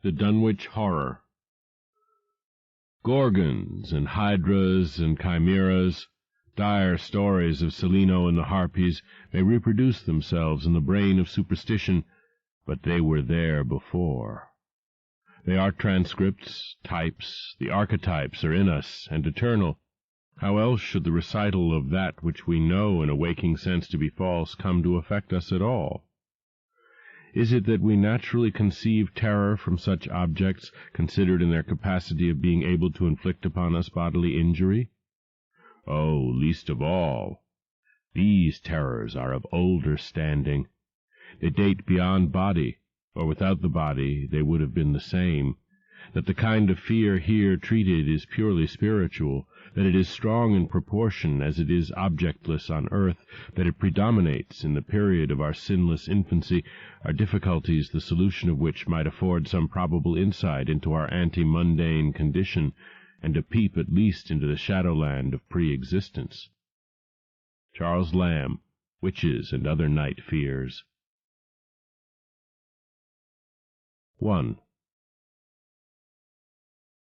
The Dunwich Horror. Gorgons and hydras and chimeras, dire stories of Celino and the Harpies, may reproduce themselves in the brain of superstition, but they were there before. They are transcripts, types, the archetypes are in us and eternal. How else should the recital of that which we know in a waking sense to be false come to affect us at all? Is it that we naturally conceive terror from such objects, considered in their capacity of being able to inflict upon us bodily injury? Oh, least of all. These terrors are of older standing. They date beyond body, or without the body they would have been the same. That the kind of fear here treated is purely spiritual, that it is strong in proportion as it is objectless on earth, that it predominates in the period of our sinless infancy, are difficulties the solution of which might afford some probable insight into our ante-mundane condition, and a peep at least into the shadowland of pre-existence. Charles Lamb, Witches and Other Night Fears. 1.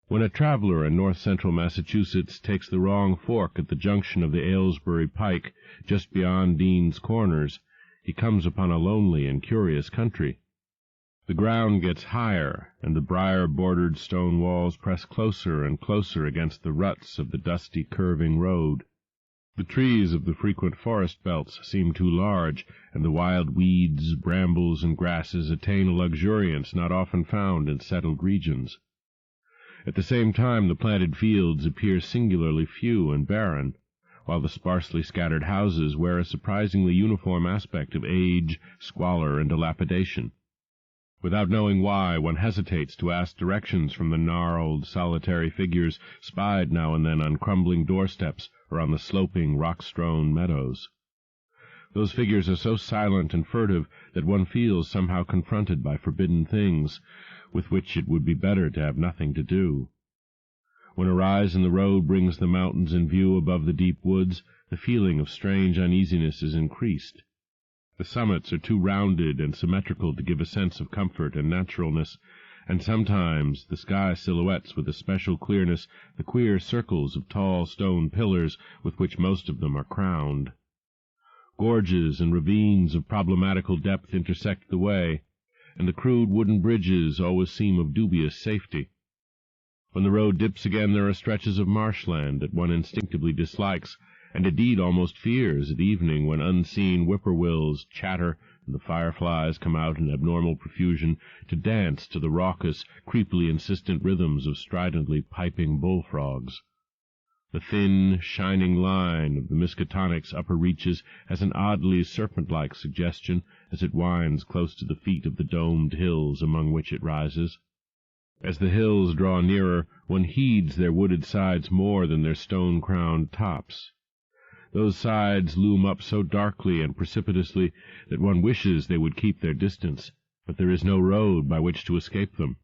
When a traveler in north-central Massachusetts takes the wrong fork at the junction of the Aylesbury Pike, just beyond Dean's Corners, he comes upon a lonely and curious country. The ground gets higher, and the briar-bordered stone walls press closer and closer against the ruts of the dusty, curving road. The trees of the frequent forest belts seem too large, and the wild weeds, brambles, and grasses attain a luxuriance not often found in settled regions. At the same time the planted fields appear singularly few and barren, while the sparsely scattered houses wear a surprisingly uniform aspect of age, squalor, and dilapidation. Without knowing why, one hesitates to ask directions from the gnarled, solitary figures spied now and then on crumbling doorsteps or on the sloping, rock-strewn meadows. Those figures are so silent and furtive that one feels somehow confronted by forbidden things, with which it would be better to have nothing to do. When a rise in the road brings the mountains in view above the deep woods, the feeling of strange uneasiness is increased. The summits are too rounded and symmetrical to give a sense of comfort and naturalness, and sometimes the sky silhouettes with especial clearness the queer circles of tall stone pillars with which most of them are crowned. Gorges and ravines of problematical depth intersect the way, and the crude wooden bridges always seem of dubious safety. When the road dips again there are stretches of marshland that one instinctively dislikes, and indeed almost fears at evening, when unseen whippoorwills chatter and the fireflies come out in abnormal profusion to dance to the raucous, creepily insistent rhythms of stridently piping bullfrogs. The thin, shining line of the Miskatonic's upper reaches has an oddly serpent-like suggestion as it winds close to the feet of the domed hills among which it rises. As the hills draw nearer, one heeds their wooded sides more than their stone-crowned tops. Those sides loom up so darkly and precipitously that one wishes they would keep their distance, but there is no road by which to escape them.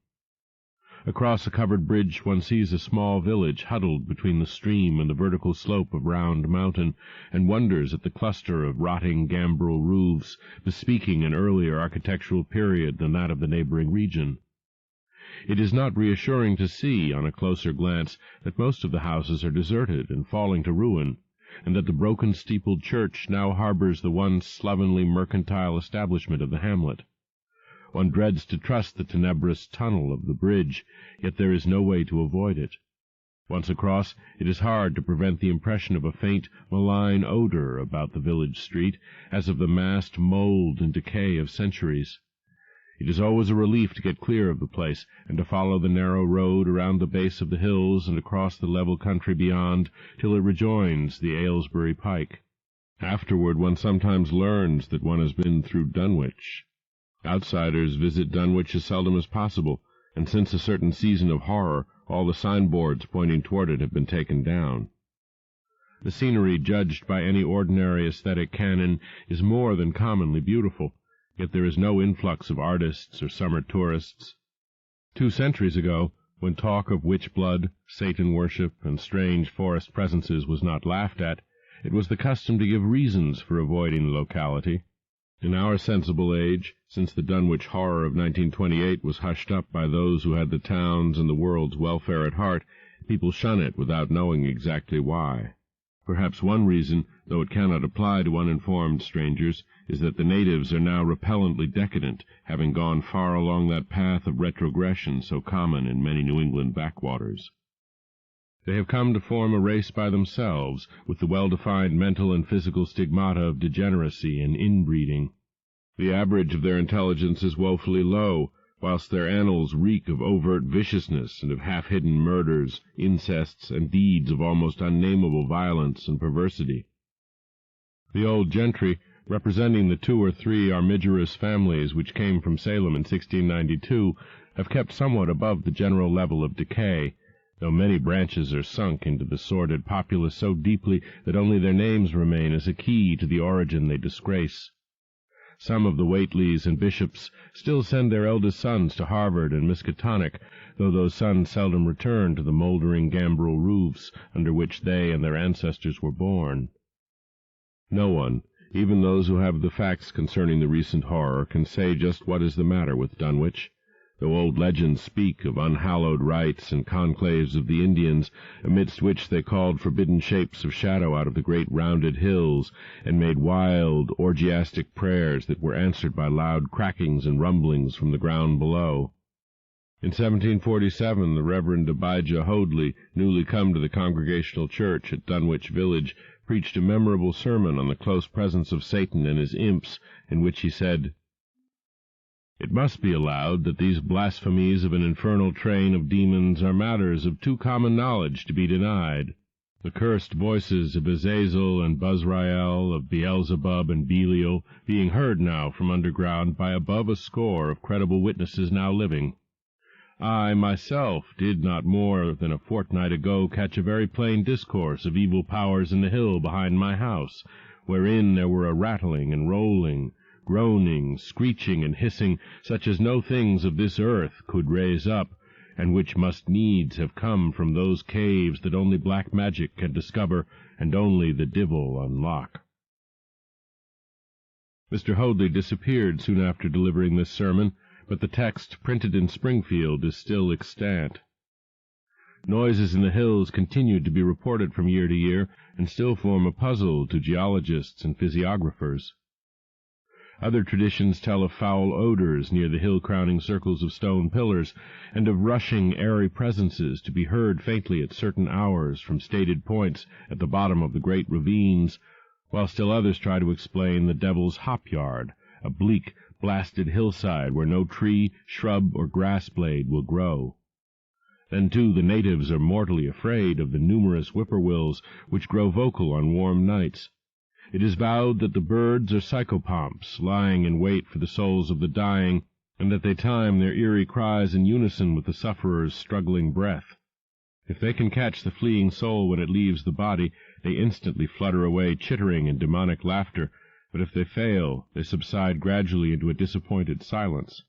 Across a covered bridge one sees a small village huddled between the stream and the vertical slope of Round Mountain, and wonders at the cluster of rotting gambrel roofs, bespeaking an earlier architectural period than that of the neighboring region. It is not reassuring to see, on a closer glance, that most of the houses are deserted and falling to ruin, and that the broken-steepled church now harbors the once slovenly mercantile establishment of the hamlet. One dreads to trust the tenebrous tunnel of the bridge, yet there is no way to avoid it. Once across, it is hard to prevent the impression of a faint, malign odor about the village street, as of the massed mold and decay of centuries. It is always a relief to get clear of the place, and to follow the narrow road around the base of the hills and across the level country beyond, till it rejoins the Aylesbury Pike. Afterward one sometimes learns that one has been through Dunwich. Outsiders visit Dunwich as seldom as possible, and since a certain season of horror, all the signboards pointing toward it have been taken down. The scenery, judged by any ordinary aesthetic canon, is more than commonly beautiful, yet there is no influx of artists or summer tourists. 2 centuries ago, when talk of witch-blood, Satan-worship, and strange forest presences was not laughed at, it was the custom to give reasons for avoiding the locality. In our sensible age, since the Dunwich horror of 1928 was hushed up by those who had the town's and the world's welfare at heart, people shun it without knowing exactly why. Perhaps one reason, though it cannot apply to uninformed strangers, is that the natives are now repellently decadent, having gone far along that path of retrogression so common in many New England backwaters. They have come to form a race by themselves, with the well-defined mental and physical stigmata of degeneracy and inbreeding. The average of their intelligence is woefully low, whilst their annals reek of overt viciousness and of half-hidden murders, incests, and deeds of almost unnameable violence and perversity. The old gentry, representing the 2 or 3 armigerous families which came from Salem in 1692, have kept somewhat above the general level of decay, though many branches are sunk into the sordid populace so deeply that only their names remain as a key to the origin they disgrace. Some of the Whateleys and Bishops still send their eldest sons to Harvard and Miskatonic, though those sons seldom return to the mouldering gambrel roofs under which they and their ancestors were born. No one, even those who have the facts concerning the recent horror, can say just what is the matter with Dunwich. Though old legends speak of unhallowed rites and conclaves of the Indians, amidst which they called forbidden shapes of shadow out of the great rounded hills, and made wild, orgiastic prayers that were answered by loud crackings and rumblings from the ground below. In 1747 the Reverend Abijah Hoadley, newly come to the Congregational Church at Dunwich village, preached a memorable sermon on the close presence of Satan and his imps, in which he said, "It must be allowed that these blasphemies of an infernal train of demons are matters of too common knowledge to be denied. The cursed voices of Azazel and Buzrael, of Beelzebub and Belial, being heard now from underground by above a score of credible witnesses now living. I myself did not more than a fortnight ago catch a very plain discourse of evil powers in the hill behind my house, wherein there were a rattling and rolling, groaning, screeching, and hissing, such as no things of this earth could raise up, and which must needs have come from those caves that only black magic can discover, and only the divil unlock." Mr. Hoadley disappeared soon after delivering this sermon, but the text, printed in Springfield, is still extant. Noises in the hills continued to be reported from year to year, and still form a puzzle to geologists and physiographers. Other traditions tell of foul odors near the hill-crowning circles of stone pillars, and of rushing, airy presences to be heard faintly at certain hours from stated points at the bottom of the great ravines, while still others try to explain the devil's hop-yard, a bleak, blasted hillside where no tree, shrub, or grass-blade will grow. Then, too, the natives are mortally afraid of the numerous whippoorwills which grow vocal on warm nights. It is vowed that the birds are psychopomps, lying in wait for the souls of the dying, and that they time their eerie cries in unison with the sufferer's struggling breath. If they can catch the fleeing soul when it leaves the body, they instantly flutter away chittering in demonic laughter, but if they fail, they subside gradually into a disappointed silence.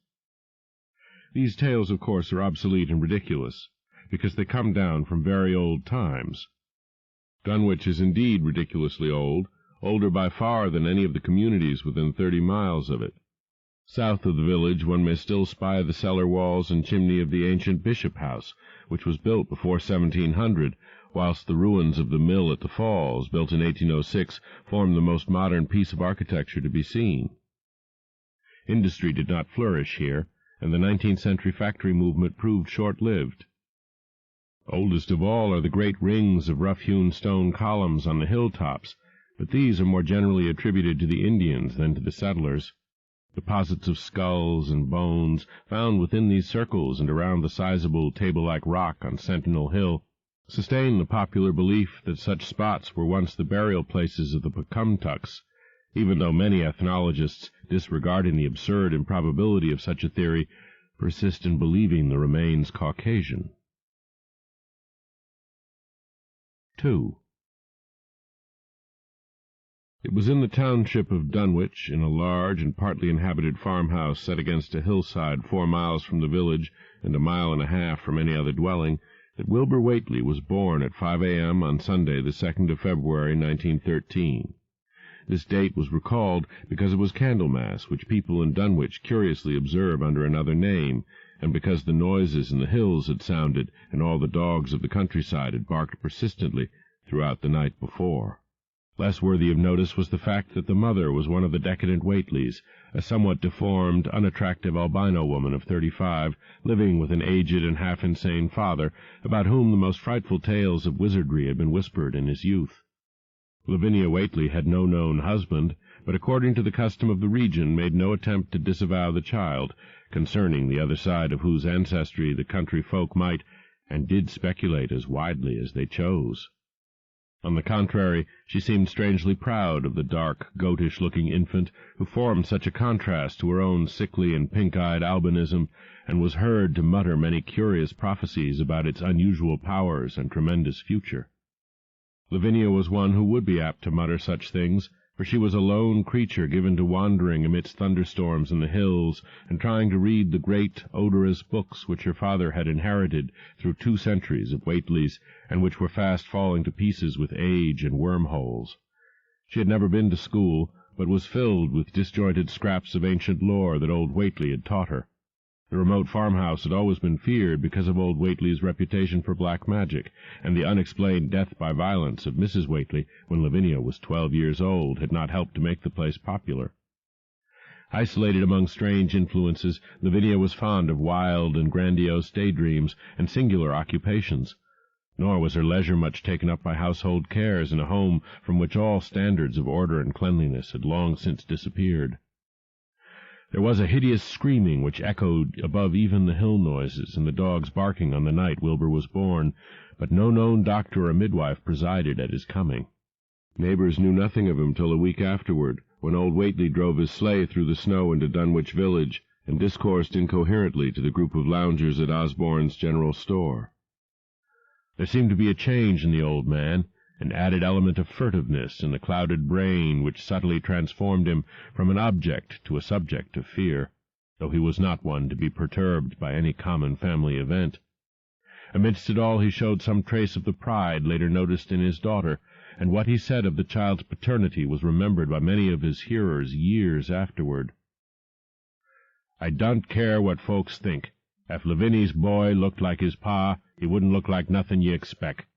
These tales, of course, are obsolete and ridiculous, because they come down from very old times. Dunwich is indeed ridiculously old, older by far than any of the communities within 30 miles of it. South of the village one may still spy the cellar walls and chimney of the ancient Bishop House, which was built before 1700, whilst the ruins of the mill at the Falls, built in 1806, form the most modern piece of architecture to be seen. Industry did not flourish here, and the 19th century factory movement proved short-lived. Oldest of all are the great rings of rough-hewn stone columns on the hilltops, but these are more generally attributed to the Indians than to the settlers. Deposits of skulls and bones, found within these circles and around the sizable table-like rock on Sentinel Hill, sustain the popular belief that such spots were once the burial places of the Pocumtucks, even though many ethnologists, disregarding the absurd improbability of such a theory, persist in believing the remains Caucasian. 2. It was in the township of Dunwich, in a large and partly inhabited farmhouse set against a hillside 4 miles from the village and 1.5 miles from any other dwelling, that Wilbur Whately was born at 5 a.m. on Sunday, the 2nd of February, 1913. This date was recalled because it was Candlemas, which people in Dunwich curiously observe under another name, and because the noises in the hills had sounded, and all the dogs of the countryside had barked persistently throughout the night before. Less worthy of notice was the fact that the mother was one of the decadent Whateleys, a somewhat deformed, unattractive albino woman of 35, living with an aged and half-insane father, about whom the most frightful tales of wizardry had been whispered in his youth. Lavinia Whateley had no known husband, but according to the custom of the region made no attempt to disavow the child, concerning the other side of whose ancestry the country folk might and did speculate as widely as they chose. On the contrary, she seemed strangely proud of the dark, goatish-looking infant who formed such a contrast to her own sickly and pink-eyed albinism, and was heard to mutter many curious prophecies about its unusual powers and tremendous future. Lavinia was one who would be apt to mutter such things, for she was a lone creature given to wandering amidst thunderstorms in the hills, and trying to read the great, odorous books which her father had inherited through 2 centuries of Whateleys, and which were fast falling to pieces with age and wormholes. She had never been to school, but was filled with disjointed scraps of ancient lore that old Whateley had taught her. The remote farmhouse had always been feared because of old Whateley's reputation for black magic, and the unexplained death by violence of Mrs. Whateley when Lavinia was 12 years old had not helped to make the place popular. Isolated among strange influences, Lavinia was fond of wild and grandiose daydreams and singular occupations, nor was her leisure much taken up by household cares in a home from which all standards of order and cleanliness had long since disappeared. There was a hideous screaming which echoed above even the hill noises and the dogs barking on the night Wilbur was born, but no known doctor or midwife presided at his coming. Neighbors knew nothing of him till a week afterward, when old Whateley drove his sleigh through the snow into Dunwich village, and discoursed incoherently to the group of loungers at Osborne's general store. There seemed to be a change in the old man, an added element of furtiveness in the clouded brain which subtly transformed him from an object to a subject of fear, though he was not one to be perturbed by any common family event. Amidst it all he showed some trace of the pride later noticed in his daughter, and what he said of the child's paternity was remembered by many of his hearers years afterward. "I don't care what folks think. If Lavinia's boy looked like his pa, he wouldn't look like nothing ye expect.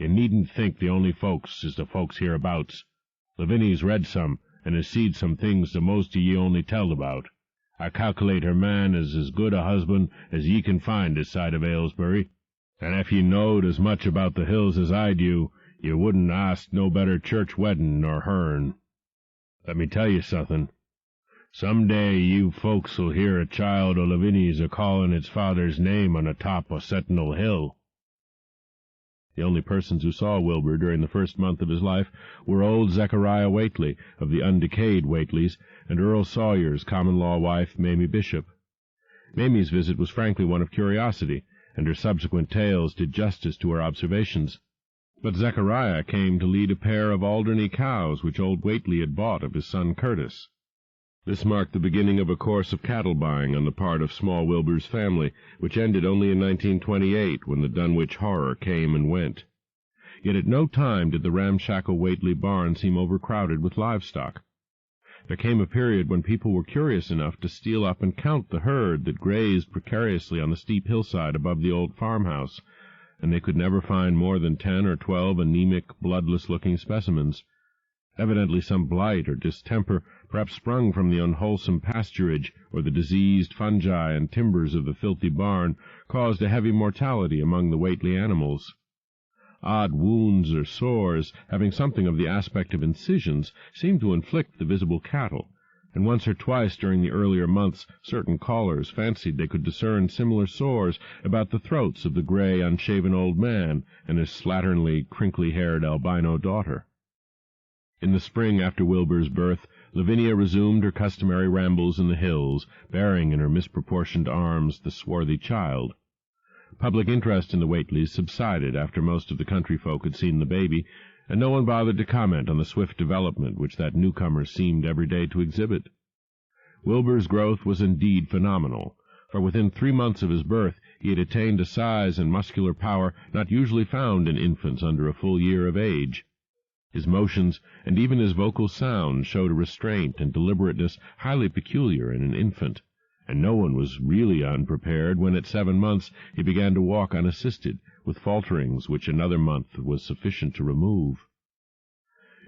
You needn't think the only folks is the folks hereabouts. Lavinia's read some, and has seed some things the most of ye only telled about. I calculate her man is as good a husband as ye can find this side of Aylesbury, and if ye knowed as much about the hills as I do, ye wouldn't ask no better church weddin' nor hern. Let me tell you something. Some day you folks'll hear a child o' Lavinia's a-callin' its father's name on the top o' Sentinel Hill." The only persons who saw Wilbur during the first month of his life were old Zechariah Whateley, of the undecayed Whateleys, and Earl Sawyer's common-law wife, Mamie Bishop. Mamie's visit was frankly one of curiosity, and her subsequent tales did justice to her observations. But Zechariah came to lead a pair of Alderney cows which old Whateley had bought of his son Curtis. This marked the beginning of a course of cattle-buying on the part of small Wilbur's family, which ended only in 1928, when the Dunwich horror came and went. Yet at no time did the ramshackle Whateley barn seem overcrowded with livestock. There came a period when people were curious enough to steal up and count the herd that grazed precariously on the steep hillside above the old farmhouse, and they could never find more than 10 or 12 anemic, bloodless-looking specimens. Evidently some blight or distemper, perhaps sprung from the unwholesome pasturage or the diseased fungi and timbers of the filthy barn, caused a heavy mortality among the Whateley animals. Odd wounds or sores, having something of the aspect of incisions, seemed to inflict the visible cattle, and once or twice during the earlier months certain callers fancied they could discern similar sores about the throats of the gray, unshaven old man and his slatternly, crinkly-haired albino daughter. In the spring after Wilbur's birth, Lavinia resumed her customary rambles in the hills, bearing in her misproportioned arms the swarthy child. Public interest in the Whateleys subsided after most of the country folk had seen the baby, and no one bothered to comment on the swift development which that newcomer seemed every day to exhibit. Wilbur's growth was indeed phenomenal, for within 3 months of his birth he had attained a size and muscular power not usually found in infants under a full year of age. His motions and even his vocal sound showed a restraint and deliberateness highly peculiar in an infant, and no one was really unprepared when at 7 months he began to walk unassisted, with falterings which another month was sufficient to remove.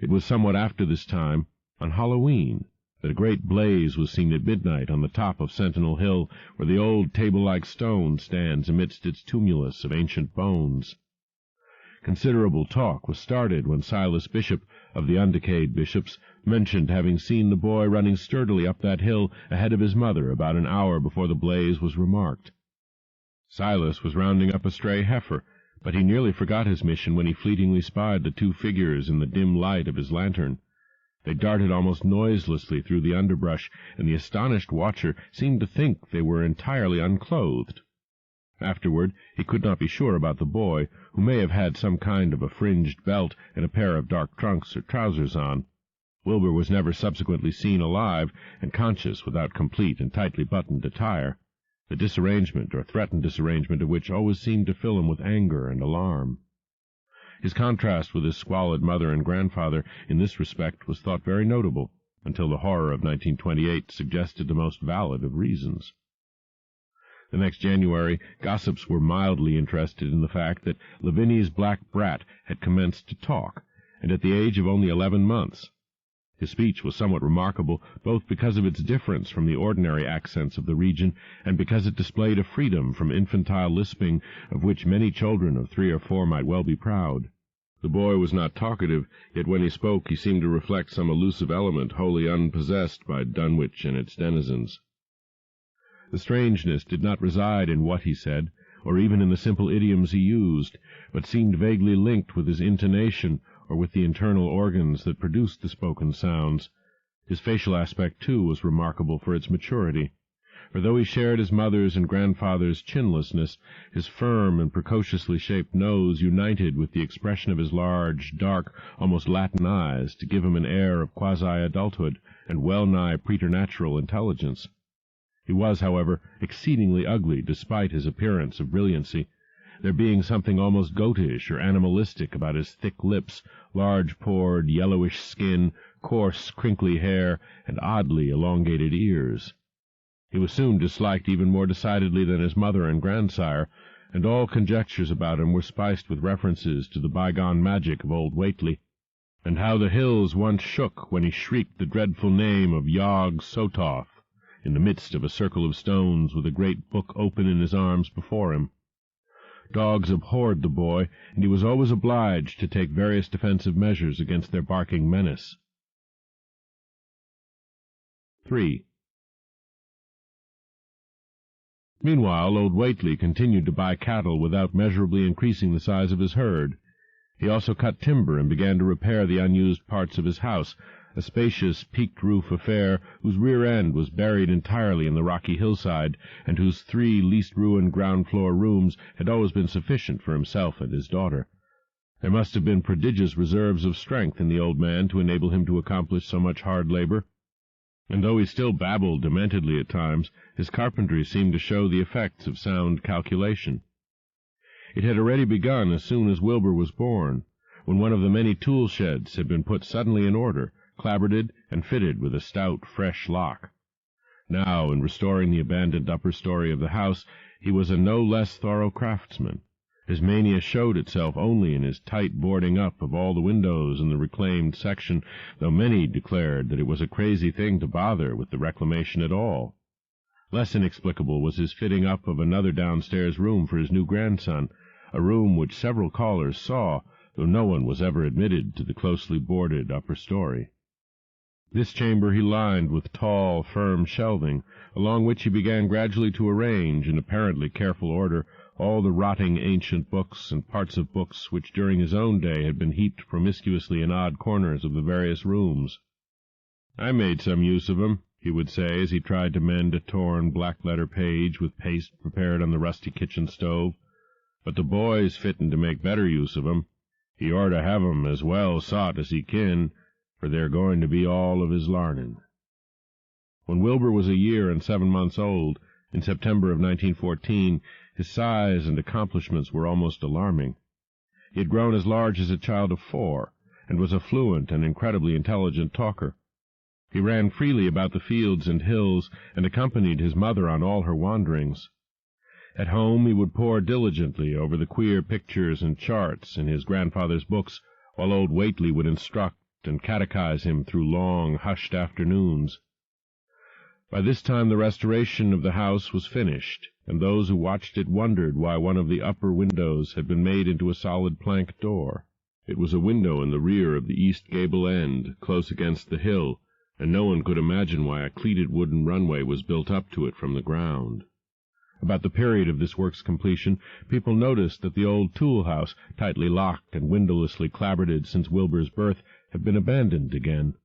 It was somewhat after this time, on Halloween, that a great blaze was seen at midnight on the top of Sentinel Hill, where the old table-like stone stands amidst its tumulus of ancient bones. Considerable talk was started when Silas Bishop, of the undecayed bishops, mentioned having seen the boy running sturdily up that hill ahead of his mother about an hour before the blaze was remarked. Silas was rounding up a stray heifer, but he nearly forgot his mission when he fleetingly spied the 2 figures in the dim light of his lantern. They darted almost noiselessly through the underbrush, and the astonished watcher seemed to think they were entirely unclothed. Afterward, he could not be sure about the boy, who may have had some kind of a fringed belt and a pair of dark trunks or trousers on. Wilbur was never subsequently seen alive and conscious without complete and tightly buttoned attire, the disarrangement or threatened disarrangement of which always seemed to fill him with anger and alarm. His contrast with his squalid mother and grandfather in this respect was thought very notable, until the horror of 1928 suggested the most valid of reasons. The next January, gossips were mildly interested in the fact that Lavinia's black brat had commenced to talk, and at the age of only 11 months. His speech was somewhat remarkable, both because of its difference from the ordinary accents of the region, and because it displayed a freedom from infantile lisping of which many children of 3 or 4 might well be proud. The boy was not talkative, yet when he spoke he seemed to reflect some elusive element wholly unpossessed by Dunwich and its denizens. The strangeness did not reside in what he said, or even in the simple idioms he used, but seemed vaguely linked with his intonation or with the internal organs that produced the spoken sounds. His facial aspect, too, was remarkable for its maturity, for though he shared his mother's and grandfather's chinlessness, his firm and precociously shaped nose united with the expression of his large, dark, almost Latin eyes to give him an air of quasi-adulthood and well-nigh preternatural intelligence. He was, however, exceedingly ugly despite his appearance of brilliancy, there being something almost goatish or animalistic about his thick lips, large-pored, yellowish skin, coarse, crinkly hair, and oddly elongated ears. He was soon disliked even more decidedly than his mother and grandsire, and all conjectures about him were spiced with references to the bygone magic of old Whately, and how the hills once shook when he shrieked the dreadful name of Yog Sothoth in the midst of a circle of stones with a great book open in his arms before him. Dogs abhorred the boy, and he was always obliged to take various defensive measures against their barking menace. 3. Meanwhile, old Whately continued to buy cattle without measurably increasing the size of his herd. He also cut timber and began to repair the unused parts of his house, a spacious, peaked-roof affair whose rear end was buried entirely in the rocky hillside, and whose 3 least-ruined ground-floor rooms had always been sufficient for himself and his daughter. There must have been prodigious reserves of strength in the old man to enable him to accomplish so much hard labor, and though he still babbled dementedly at times, his carpentry seemed to show the effects of sound calculation. It had already begun as soon as Wilbur was born, when one of the many tool-sheds had been put suddenly in order, clapboarded and fitted with a stout, fresh lock. Now, in restoring the abandoned upper story of the house, he was a no less thorough craftsman. His mania showed itself only in his tight boarding up of all the windows in the reclaimed section, though many declared that it was a crazy thing to bother with the reclamation at all. Less inexplicable was his fitting up of another downstairs room for his new grandson, a room which several callers saw, though no one was ever admitted to the closely boarded upper story. This chamber he lined with tall, firm shelving, along which he began gradually to arrange, in apparently careful order, all the rotting ancient books and parts of books which during his own day had been heaped promiscuously in odd corners of the various rooms. "I made some use of 'em," he would say as he tried to mend a torn black-letter page with paste prepared on the rusty kitchen stove. "But the boy's fittin' to make better use of 'em. He orter have 'em as well sot as he kin, for they're going to be all of his larnin'." When Wilbur was 1 year and 7 months old, in September of 1914, his size and accomplishments were almost alarming. He had grown as large as a child of 4, and was a fluent and incredibly intelligent talker. He ran freely about the fields and hills, and accompanied his mother on all her wanderings. At home he would pore diligently over the queer pictures and charts in his grandfather's books, while old Whately would instruct and catechize him through long, hushed afternoons. By this time the restoration of the house was finished, and those who watched it wondered why one of the upper windows had been made into a solid plank door. It was a window in the rear of the east gable end, close against the hill, and no one could imagine why a cleated wooden runway was built up to it from the ground. About the period of this work's completion, people noticed that the old tool-house, tightly locked and windowlessly clapboarded since Wilbur's birth, had been abandoned again.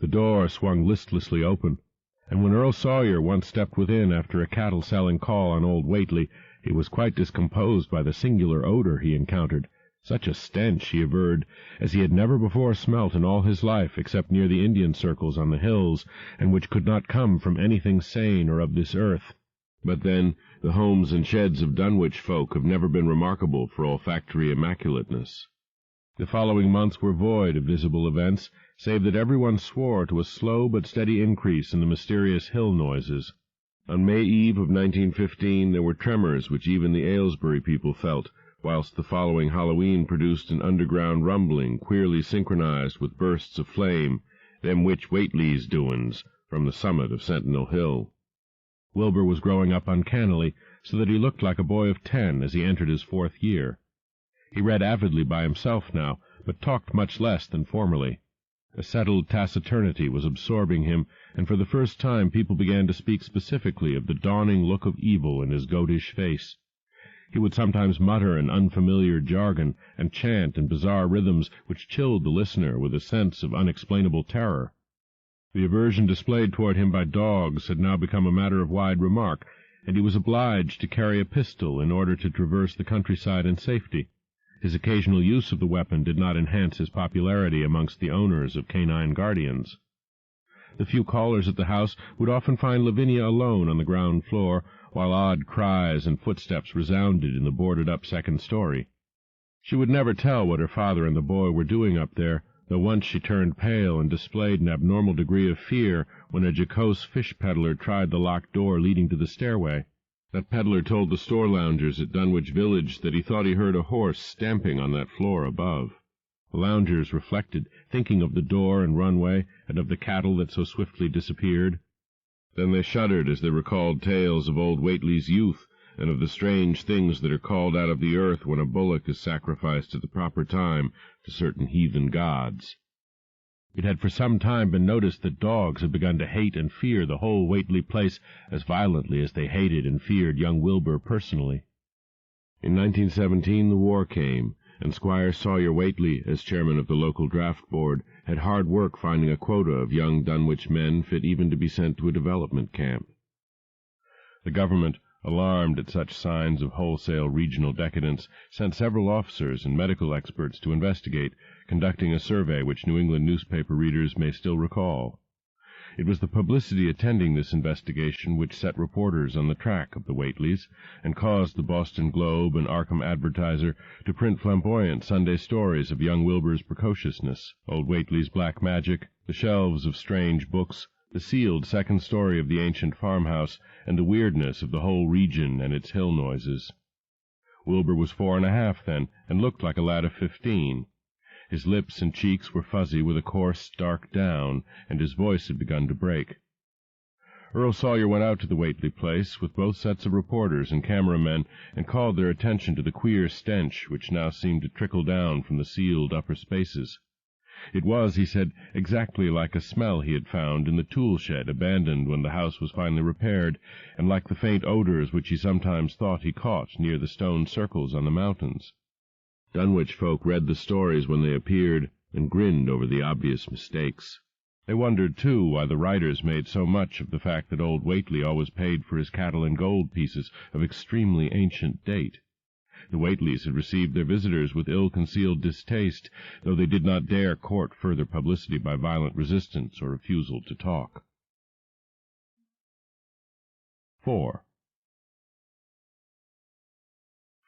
The door swung listlessly open, and when Earl Sawyer once stepped within after a cattle-selling call on old Whately, he was quite discomposed by the singular odor he encountered, such a stench, he averred, as he had never before smelt in all his life except near the Indian circles on the hills, and which could not come from anything sane or of this earth. But then, the homes and sheds of Dunwich folk have never been remarkable for olfactory immaculateness. The following months were void of visible events, save that everyone swore to a slow but steady increase in the mysterious hill noises. On May Eve of 1915 there were tremors which even the Aylesbury people felt, whilst the following Halloween produced an underground rumbling queerly synchronized with bursts of flame, them which Whately's doin's, from the summit of Sentinel Hill. Wilbur was growing up uncannily, so that he looked like a boy of 10 as he entered his 4th year. He read avidly by himself now, but talked much less than formerly. A settled taciturnity was absorbing him, and for the first time people began to speak specifically of the dawning look of evil in his goatish face. He would sometimes mutter an unfamiliar jargon, and chant in bizarre rhythms which chilled the listener with a sense of unexplainable terror. The aversion displayed toward him by dogs had now become a matter of wide remark, and he was obliged to carry a pistol in order to traverse the countryside in safety. His occasional use of the weapon did not enhance his popularity amongst the owners of canine guardians. The few callers at the house would often find Lavinia alone on the ground floor, while odd cries and footsteps resounded in the boarded-up second story. She would never tell what her father and the boy were doing up there, though once she turned pale and displayed an abnormal degree of fear when a jocose fish peddler tried the locked door leading to the stairway. That peddler told the store loungers at Dunwich village that he thought he heard a horse stamping on that floor above. The loungers reflected, thinking of the door and runway, and of the cattle that so swiftly disappeared. Then they shuddered as they recalled tales of old Whately's youth, and of the strange things that are called out of the earth when a bullock is sacrificed at the proper time to certain heathen gods. It had for some time been noticed that dogs had begun to hate and fear the whole Whately place as violently as they hated and feared young Wilbur personally. In 1917 the war came, and Squire Sawyer Whately, as chairman of the local draft board, had hard work finding a quota of young Dunwich men fit even to be sent to a development camp. The government, alarmed at such signs of wholesale regional decadence, sent several officers and medical experts to investigate, conducting a survey which New England newspaper readers may still recall. It was the publicity attending this investigation which set reporters on the track of the Whateleys, and caused the Boston Globe and Arkham Advertiser to print flamboyant Sunday stories of young Wilbur's precociousness, old Whately's black magic, the shelves of strange books, the sealed second story of the ancient farmhouse, and the weirdness of the whole region and its hill noises. Wilbur was 4.5 then, and looked like a lad of 15. His lips and cheeks were fuzzy with a coarse, dark down, and his voice had begun to break. Earl Sawyer went out to the Whately place with both sets of reporters and cameramen, and called their attention to the queer stench which now seemed to trickle down from the sealed upper spaces. It was, he said, exactly like a smell he had found in the tool-shed abandoned when the house was finally repaired, and like the faint odors which he sometimes thought he caught near the stone circles on the mountains. Dunwich folk read the stories when they appeared, and grinned over the obvious mistakes. They wondered, too, why the writers made so much of the fact that old Whately always paid for his cattle in gold pieces of extremely ancient date. The Whateleys had received their visitors with ill-concealed distaste, though they did not dare court further publicity by violent resistance or refusal to talk. 4.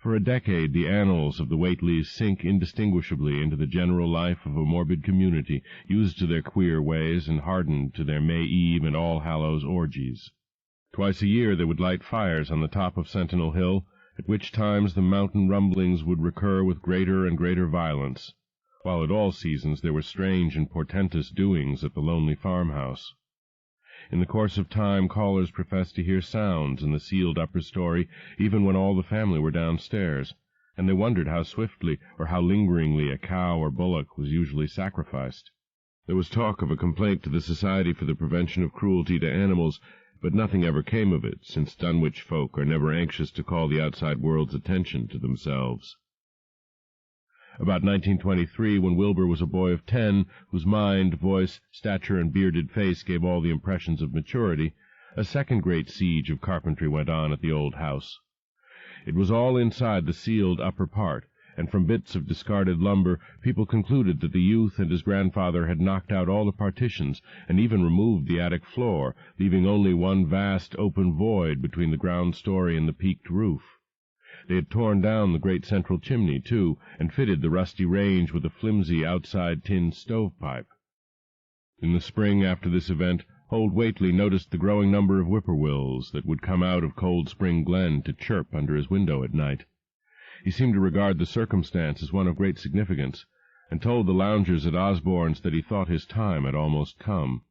For a decade the annals of the Whateleys sink indistinguishably into the general life of a morbid community, used to their queer ways and hardened to their May Eve and All Hallows orgies. Twice a year they would light fires on the top of Sentinel Hill, at which times the mountain rumblings would recur with greater and greater violence, while at all seasons there were strange and portentous doings at the lonely farmhouse. In the course of time callers professed to hear sounds in the sealed upper story, even when all the family were downstairs, and they wondered how swiftly or how lingeringly a cow or bullock was usually sacrificed. There was talk of a complaint to the Society for the Prevention of Cruelty to Animals, but nothing ever came of it, since Dunwich folk are never anxious to call the outside world's attention to themselves. About 1923, when Wilbur was a boy of 10, whose mind, voice, stature, and bearded face gave all the impressions of maturity, a second great siege of carpentry went on at the old house. It was all inside the sealed upper part, and from bits of discarded lumber people concluded that the youth and his grandfather had knocked out all the partitions and even removed the attic floor, leaving only one vast open void between the ground story and the peaked roof. They had torn down the great central chimney, too, and fitted the rusty range with a flimsy outside tin stovepipe. In the spring after this event, old Whately noticed the growing number of whippoorwills that would come out of Cold Spring Glen to chirp under his window at night. He seemed to regard the circumstance as one of great significance, and told the loungers at Osborne's that he thought his time had almost come.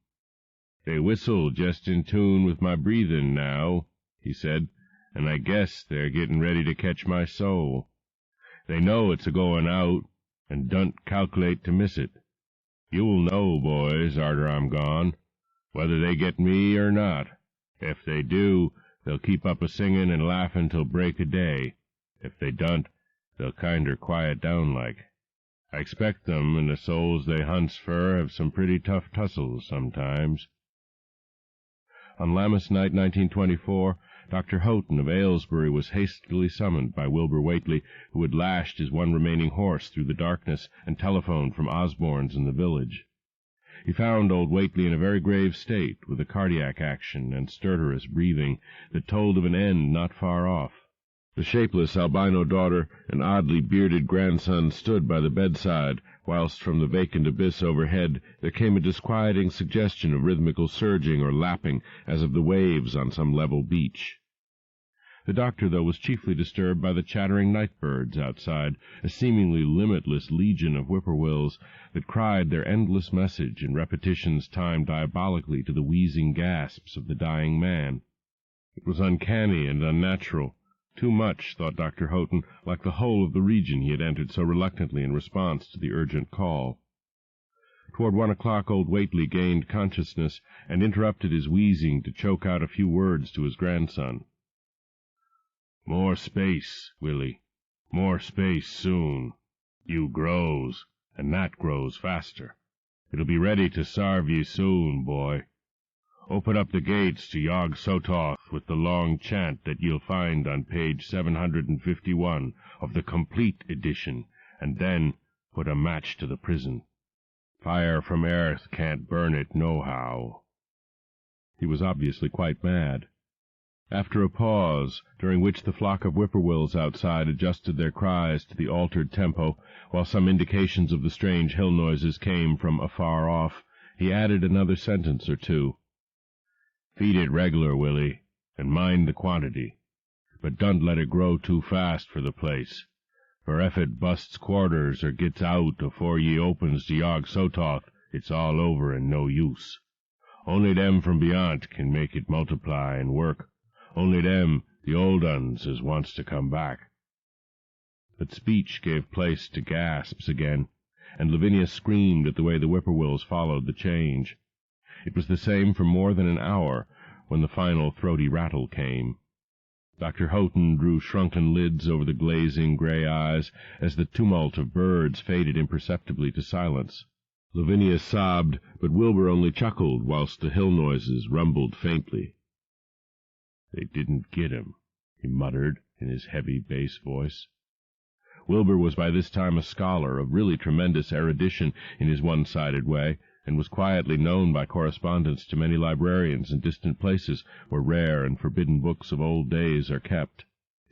"They whistle just in tune with my breathin' now," he said, "and I guess they're getting ready to catch my soul. They know it's a-goin' out, and don't calculate to miss it. You'll know, boys, arter I'm gone, whether they get me or not. If they do, they'll keep up a-singin' and laughin' till break o' day. If they don't, they'll kinder quiet down like. I expect them and the souls they hunts fur have some pretty tough tussles sometimes." On Lammas night, 1924, Dr. Houghton of Aylesbury was hastily summoned by Wilbur Whately, who had lashed his one remaining horse through the darkness and telephoned from Osborne's in the village. He found old Whately in a very grave state, with a cardiac action and stertorous breathing that told of an end not far off. The shapeless albino daughter and oddly bearded grandson stood by the bedside, whilst from the vacant abyss overhead there came a disquieting suggestion of rhythmical surging or lapping, as of the waves on some level beach. The doctor, though, was chiefly disturbed by the chattering night-birds outside, a seemingly limitless legion of whippoorwills that cried their endless message in repetitions timed diabolically to the wheezing gasps of the dying man. It was uncanny and unnatural. Too much, thought Dr. Houghton, like the whole of the region he had entered so reluctantly in response to the urgent call. Toward 1 o'clock old Whately gained consciousness and interrupted his wheezing to choke out a few words to his grandson. "More space, Willie. More space soon. You grows, and that grows faster. It'll be ready to sarve ye soon, boy. Open up the gates to Yog Sothoth with the long chant that you'll find on page 751 of the complete edition, and then put a match to the prison. Fire from earth can't burn it nohow." He was obviously quite mad. After a pause, during which the flock of whippoorwills outside adjusted their cries to the altered tempo, while some indications of the strange hill noises came from afar off, he added another sentence or two. "Feed it reg'lar, Willie, and mind the quantity, but don't let it grow too fast for the place, for ef it busts quarters or gets out afore ye opens to Yog Sothoth, it's all over and no use. Only them from beyont can make it multiply and work, only them, the old uns, as wants to come back." But speech gave place to gasps again, and Lavinia screamed at the way the whippoorwills followed the change. It was the same for more than an hour, when the final throaty rattle came. Dr. Houghton drew shrunken lids over the glazing grey eyes as the tumult of birds faded imperceptibly to silence. Lavinia sobbed, but Wilbur only chuckled whilst the hill noises rumbled faintly. "They didn't get him," he muttered in his heavy bass voice. Wilbur was by this time a scholar of really tremendous erudition in his one-sided way, and was quietly known by correspondence to many librarians in distant places where rare and forbidden books of old days are kept.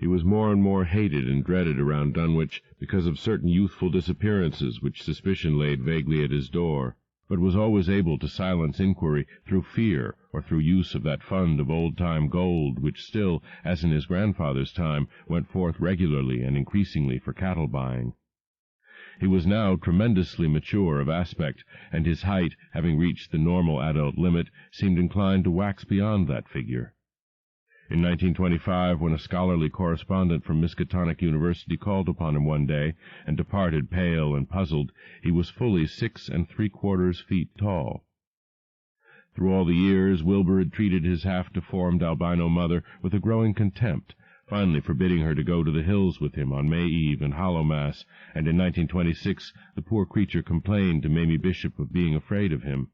He was more and more hated and dreaded around Dunwich because of certain youthful disappearances which suspicion laid vaguely at his door, but was always able to silence inquiry through fear or through use of that fund of old-time gold which still, as in his grandfather's time, went forth regularly and increasingly for cattle buying. He was now tremendously mature of aspect, and his height, having reached the normal adult limit, seemed inclined to wax beyond that figure. In 1925, when a scholarly correspondent from Miskatonic University called upon him one day, and departed pale and puzzled, he was fully 6 3/4 feet tall. Through all the years, Wilbur had treated his half-deformed albino mother with a growing contempt, finally forbidding her to go to the hills with him on May Eve and Hallowmass, and in 1926 the poor creature complained to Mamie Bishop of being afraid of him.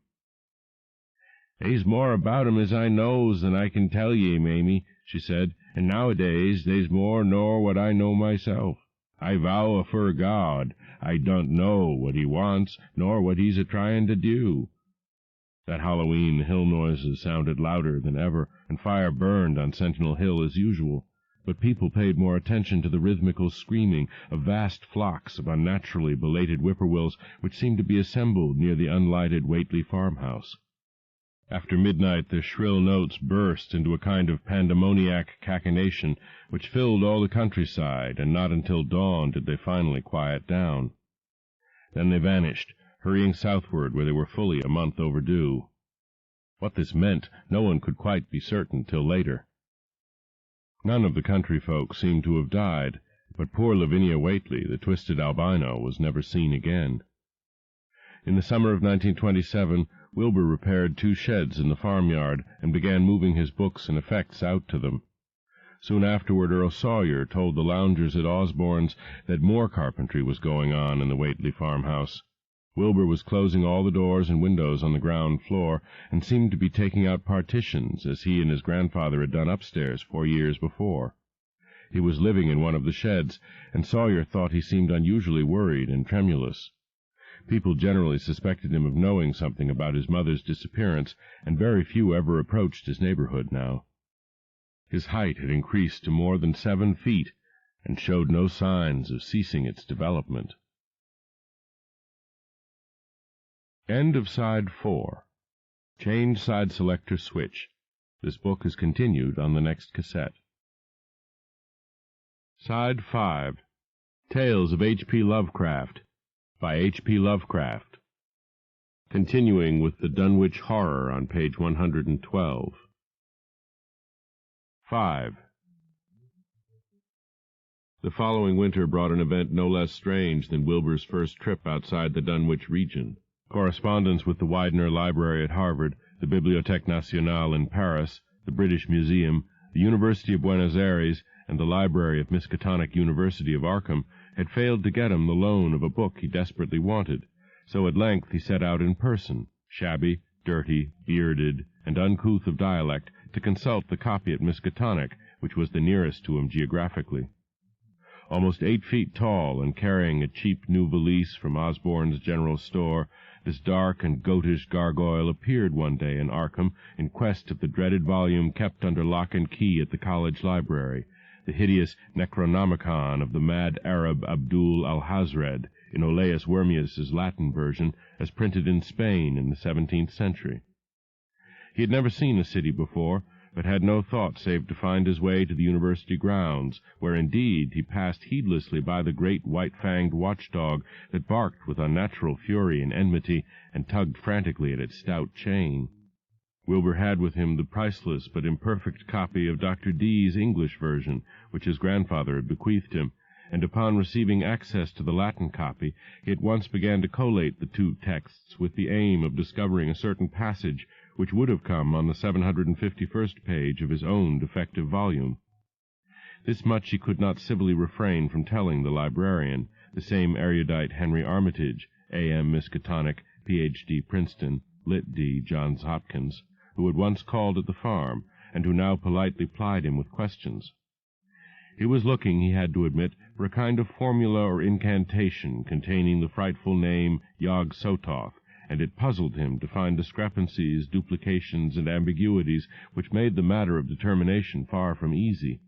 "They's more about him as I knows than I can tell ye, Mamie," she said, "and nowadays they's more nor what I know myself. I vow afore God, I don't know what he wants, nor what he's a-trying to do." That Halloween the hill noises sounded louder than ever, and fire burned on Sentinel Hill as usual, but people paid more attention to the rhythmical screaming of vast flocks of unnaturally belated whippoorwills which seemed to be assembled near the unlighted Whately farmhouse. After midnight their shrill notes burst into a kind of pandemoniac cachinnation which filled all the countryside, and not until dawn did they finally quiet down. Then they vanished, hurrying southward where they were fully a month overdue. What this meant no one could quite be certain till later. None of the country folk seemed to have died, but poor Lavinia Whately, the twisted albino, was never seen again. In the summer of 1927, Wilbur repaired 2 sheds in the farmyard and began moving his books and effects out to them. Soon afterward Earl Sawyer told the loungers at Osborne's that more carpentry was going on in the Whately farmhouse. Wilbur was closing all the doors and windows on the ground floor, and seemed to be taking out partitions, as he and his grandfather had done upstairs 4 years before. He was living in one of the sheds, and Sawyer thought he seemed unusually worried and tremulous. People generally suspected him of knowing something about his mother's disappearance, and very few ever approached his neighborhood now. His height had increased to more than 7 feet, and showed no signs of ceasing its development. End of Side 4. Change side selector switch. This book is continued on the next cassette. Side 5. Tales of H.P. Lovecraft, by H.P. Lovecraft. Continuing with the Dunwich Horror on page 112. 5. The following winter brought an event no less strange than Wilbur's first trip outside the Dunwich region. Correspondence with the Widener Library at Harvard, the Bibliothèque Nationale in Paris, the British Museum, the University of Buenos Aires, and the Library of Miskatonic University of Arkham had failed to get him the loan of a book he desperately wanted, so at length he set out in person, shabby, dirty, bearded, and uncouth of dialect, to consult the copy at Miskatonic, which was the nearest to him geographically. Almost 8 feet tall, and carrying a cheap new valise from Osborne's general store, this dark and goatish gargoyle appeared one day in Arkham in quest of the dreaded volume kept under lock and key at the college library, the hideous Necronomicon of the mad Arab Abdul al-Hazred, in Olaus Wormius's Latin version, as printed in Spain in the 17th century. He had never seen the city before, but had no thought save to find his way to the university grounds, where indeed he passed heedlessly by the great white-fanged watchdog that barked with unnatural fury and enmity, and tugged frantically at its stout chain. Wilbur had with him the priceless but imperfect copy of Dr. Dee's English version, which his grandfather had bequeathed him, and upon receiving access to the Latin copy, he at once began to collate the 2 texts with the aim of discovering a certain passage which would have come on the 751st page of his own defective volume. This much he could not civilly refrain from telling the librarian, the same erudite Henry Armitage, A.M. Miskatonic, Ph.D. Princeton, Lit.D. Johns Hopkins, who had once called at the farm, and who now politely plied him with questions. He was looking, he had to admit, for a kind of formula or incantation containing the frightful name Yog-Sothoth, and it puzzled him to find discrepancies, duplications, and ambiguities which made the matter of determination far from easy.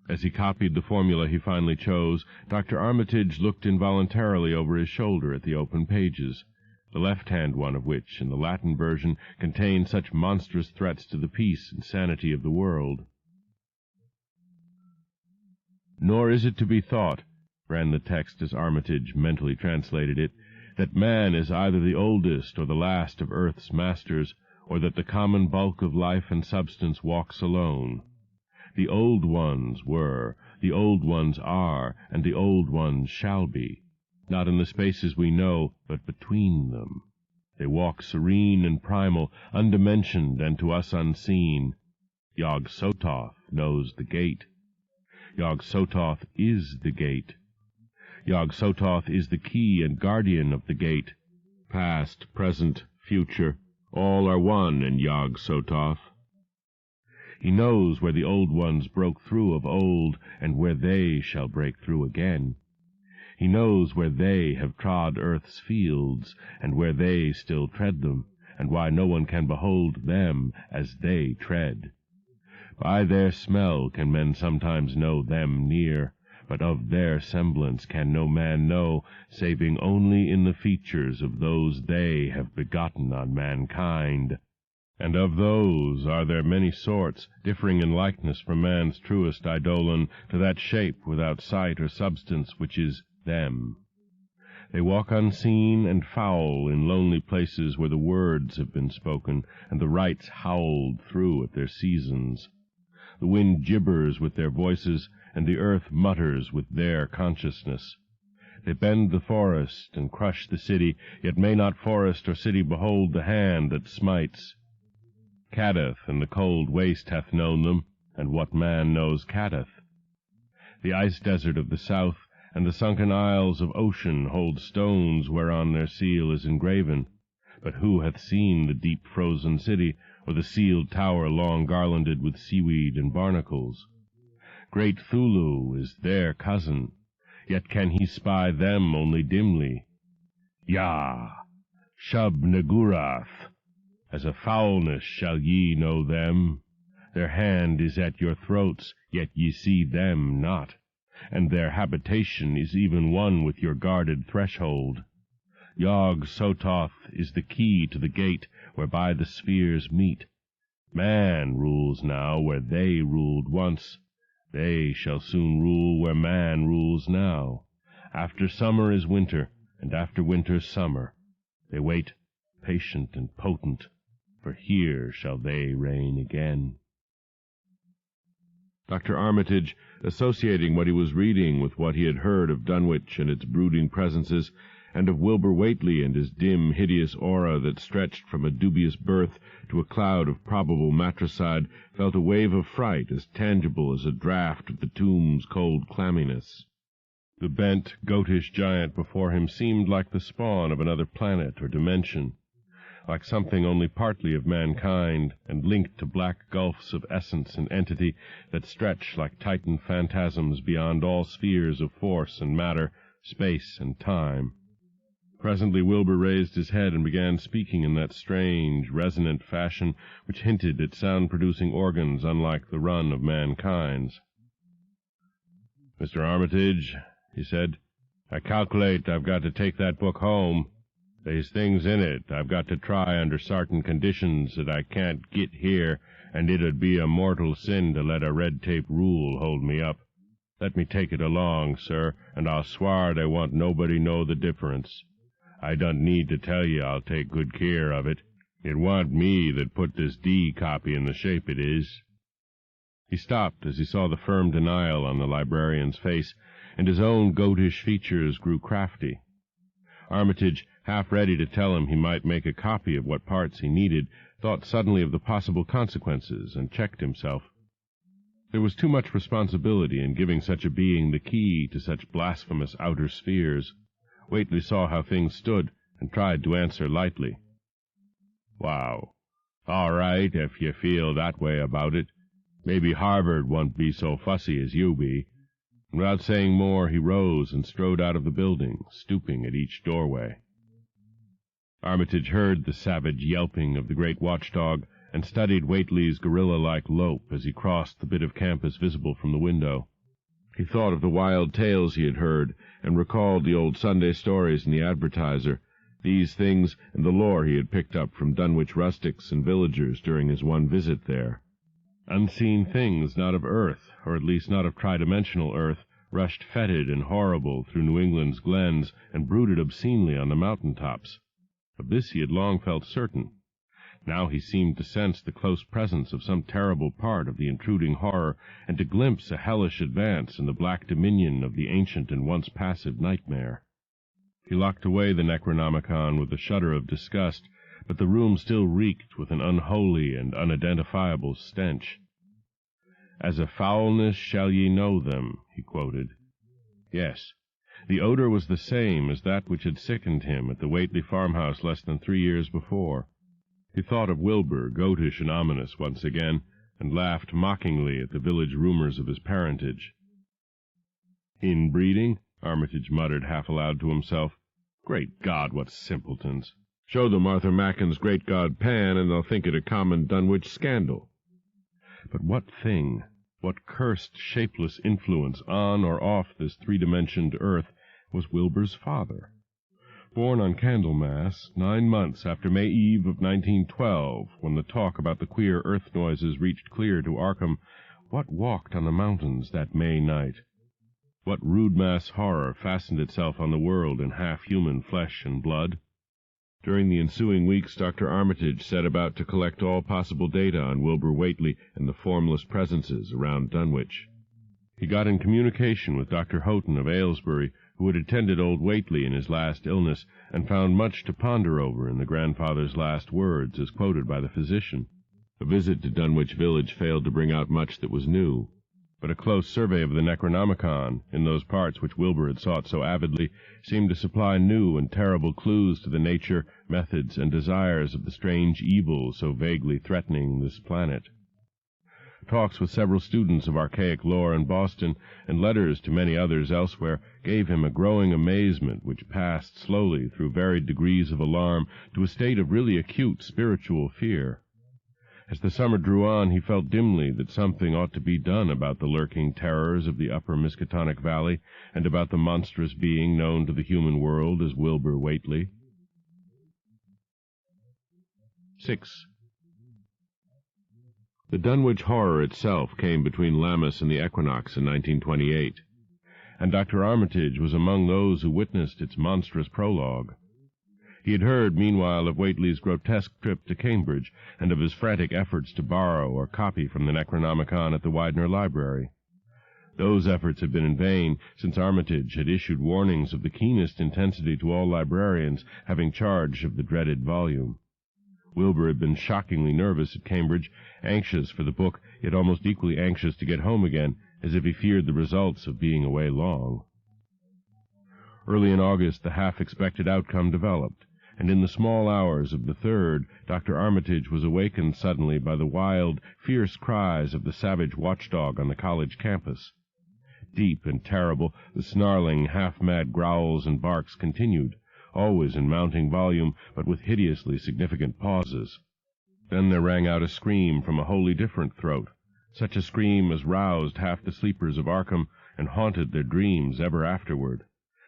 As he copied the formula he finally chose, Dr. Armitage looked involuntarily over his shoulder at the open pages, the left-hand one of which, in the Latin version, contained such monstrous threats to the peace and sanity of the world. "Nor is it to be thought," ran the text as Armitage mentally translated it, "that man is either the oldest or the last of earth's masters, or that the common bulk of life and substance walks alone. The old ones were, the old ones are, and the old ones shall be, not in the spaces we know, but between them. They walk serene and primal, undimensioned and to us unseen. Yog-Sothoth knows the gate. Yog-Sothoth is the gate. Yog-Sothoth is the key and guardian of the gate. Past, present, future, all are one in Yog-Sothoth. He knows where the old ones broke through of old, and where they shall break through again. He knows where they have trod earth's fields, and where they still tread them, and why no one can behold them as they tread. By their smell can men sometimes know them near, but of their semblance can no man know, saving only in the features of those they have begotten on mankind. And of those are there many sorts, differing in likeness from man's truest eidolon to that shape without sight or substance which is them. They walk unseen and foul in lonely places where the words have been spoken, and the rites howled through at their seasons. The wind gibbers with their voices, and the earth mutters with their consciousness. They bend the forest and crush the city, yet may not forest or city behold the hand that smites. Cadath and the cold waste hath known them, and what man knows Cadath? The ice desert of the south and the sunken isles of ocean hold stones whereon their seal is engraven, but who hath seen the deep frozen city, or the sealed tower long garlanded with seaweed and barnacles? Great Thulu is their cousin, yet can he spy them only dimly. Yah! Shub-Negurath! As a foulness shall ye know them. Their hand is at your throats, yet ye see them not, and their habitation is even one with your guarded threshold. Yog-Sothoth is the key to the gate whereby the spheres meet. Man rules now where they ruled once. They shall soon rule where man rules now. After summer is winter, and after winter summer. They wait, patient and potent, for here shall they reign again. Dr. Armitage, associating what he was reading with what he had heard of Dunwich and its brooding presences, and of Wilbur Whately and his dim, hideous aura that stretched from a dubious birth to a cloud of probable matricide, felt a wave of fright as tangible as a draught of the tomb's cold clamminess. The bent, goatish giant before him seemed like the spawn of another planet or dimension, like something only partly of mankind, and linked to black gulfs of essence and entity that stretch like Titan phantasms beyond all spheres of force and matter, space and time. Presently Wilbur raised his head and began speaking in that strange, resonant fashion which hinted at sound-producing organs unlike the run of mankind's. "Mr. Armitage," he said, "I calculate I've got to take that book home. There's things in it I've got to try under sartain conditions that I can't git here, and it'd be a mortal sin to let a red-tape rule hold me up. Let me take it along, sir, and I'll swar they want nobody know the difference. I don't need to tell you I'll take good care of it. It warn't me that put this D copy in the shape it is." He stopped as he saw the firm denial on the librarian's face, and his own goatish features grew crafty. Armitage, half ready to tell him he might make a copy of what parts he needed, thought suddenly of the possible consequences, and checked himself. There was too much responsibility in giving such a being the key to such blasphemous outer spheres. Whately saw how things stood, and tried to answer lightly. "Wow. All right, if you feel that way about it. Maybe Harvard won't be so fussy as you be." And without saying more, he rose and strode out of the building, stooping at each doorway. Armitage heard the savage yelping of the great watchdog, and studied Whately's gorilla-like lope as he crossed the bit of campus visible from the window. He thought of the wild tales he had heard, and recalled the old Sunday stories in the Advertiser, these things and the lore he had picked up from Dunwich rustics and villagers during his one visit there. Unseen things not of earth, or at least not of tridimensional earth, rushed fetid and horrible through New England's glens and brooded obscenely on the mountain-tops. Of this he had long felt certain. Now he seemed to sense the close presence of some terrible part of the intruding horror, and to glimpse a hellish advance in the black dominion of the ancient and once passive nightmare. He locked away the Necronomicon with a shudder of disgust, but the room still reeked with an unholy and unidentifiable stench. "As a foulness shall ye know them," he quoted. Yes, the odor was the same as that which had sickened him at the Whately farmhouse less than 3 years before. He thought of Wilbur, goatish and ominous once again, and laughed mockingly at the village rumors of his parentage. "Inbreeding?" Armitage muttered half aloud to himself. "Great God, what simpletons! Show them Arthur Macken's great god Pan, and they'll think it a common Dunwich scandal." But what thing, what cursed, shapeless influence on or off this three-dimensioned earth was Wilbur's father? Born on Candlemas, 9 months after May Eve of 1912, when the talk about the queer earth noises reached clear to Arkham, what walked on the mountains that May night? What rude mass horror fastened itself on the world in half-human flesh and blood? During the ensuing weeks, Dr. Armitage set about to collect all possible data on Wilbur Whately and the formless presences around Dunwich. He got in communication with Dr. Houghton of Aylesbury, who had attended old Whately in his last illness, and found much to ponder over in the grandfather's last words, as quoted by the physician. A visit to Dunwich village failed to bring out much that was new, but a close survey of the Necronomicon, in those parts which Wilbur had sought so avidly, seemed to supply new and terrible clues to the nature, methods, and desires of the strange evil so vaguely threatening this planet. Talks with several students of archaic lore in Boston, and letters to many others elsewhere, gave him a growing amazement which passed slowly through varied degrees of alarm to a state of really acute spiritual fear. As the summer drew on, he felt dimly that something ought to be done about the lurking terrors of the upper Miskatonic Valley, and about the monstrous being known to the human world as Wilbur Whately. 6. The Dunwich horror itself came between Lammas and the equinox in 1928, and Dr. Armitage was among those who witnessed its monstrous prologue. He had heard, meanwhile, of Whately's grotesque trip to Cambridge, and of his frantic efforts to borrow or copy from the Necronomicon at the Widener Library. Those efforts had been in vain, since Armitage had issued warnings of the keenest intensity to all librarians having charge of the dreaded volume. Wilbur had been shockingly nervous at Cambridge, anxious for the book, yet almost equally anxious to get home again, as if he feared the results of being away long. Early in August, the half-expected outcome developed, and in the small hours of the 3rd, Dr. Armitage was awakened suddenly by the wild, fierce cries of the savage watchdog on the college campus. Deep and terrible, the snarling, half-mad growls and barks continued, always in mounting volume, but with hideously significant pauses. Then there rang out a scream from a wholly different throat, such a scream as roused half the sleepers of Arkham and haunted their dreams ever afterward,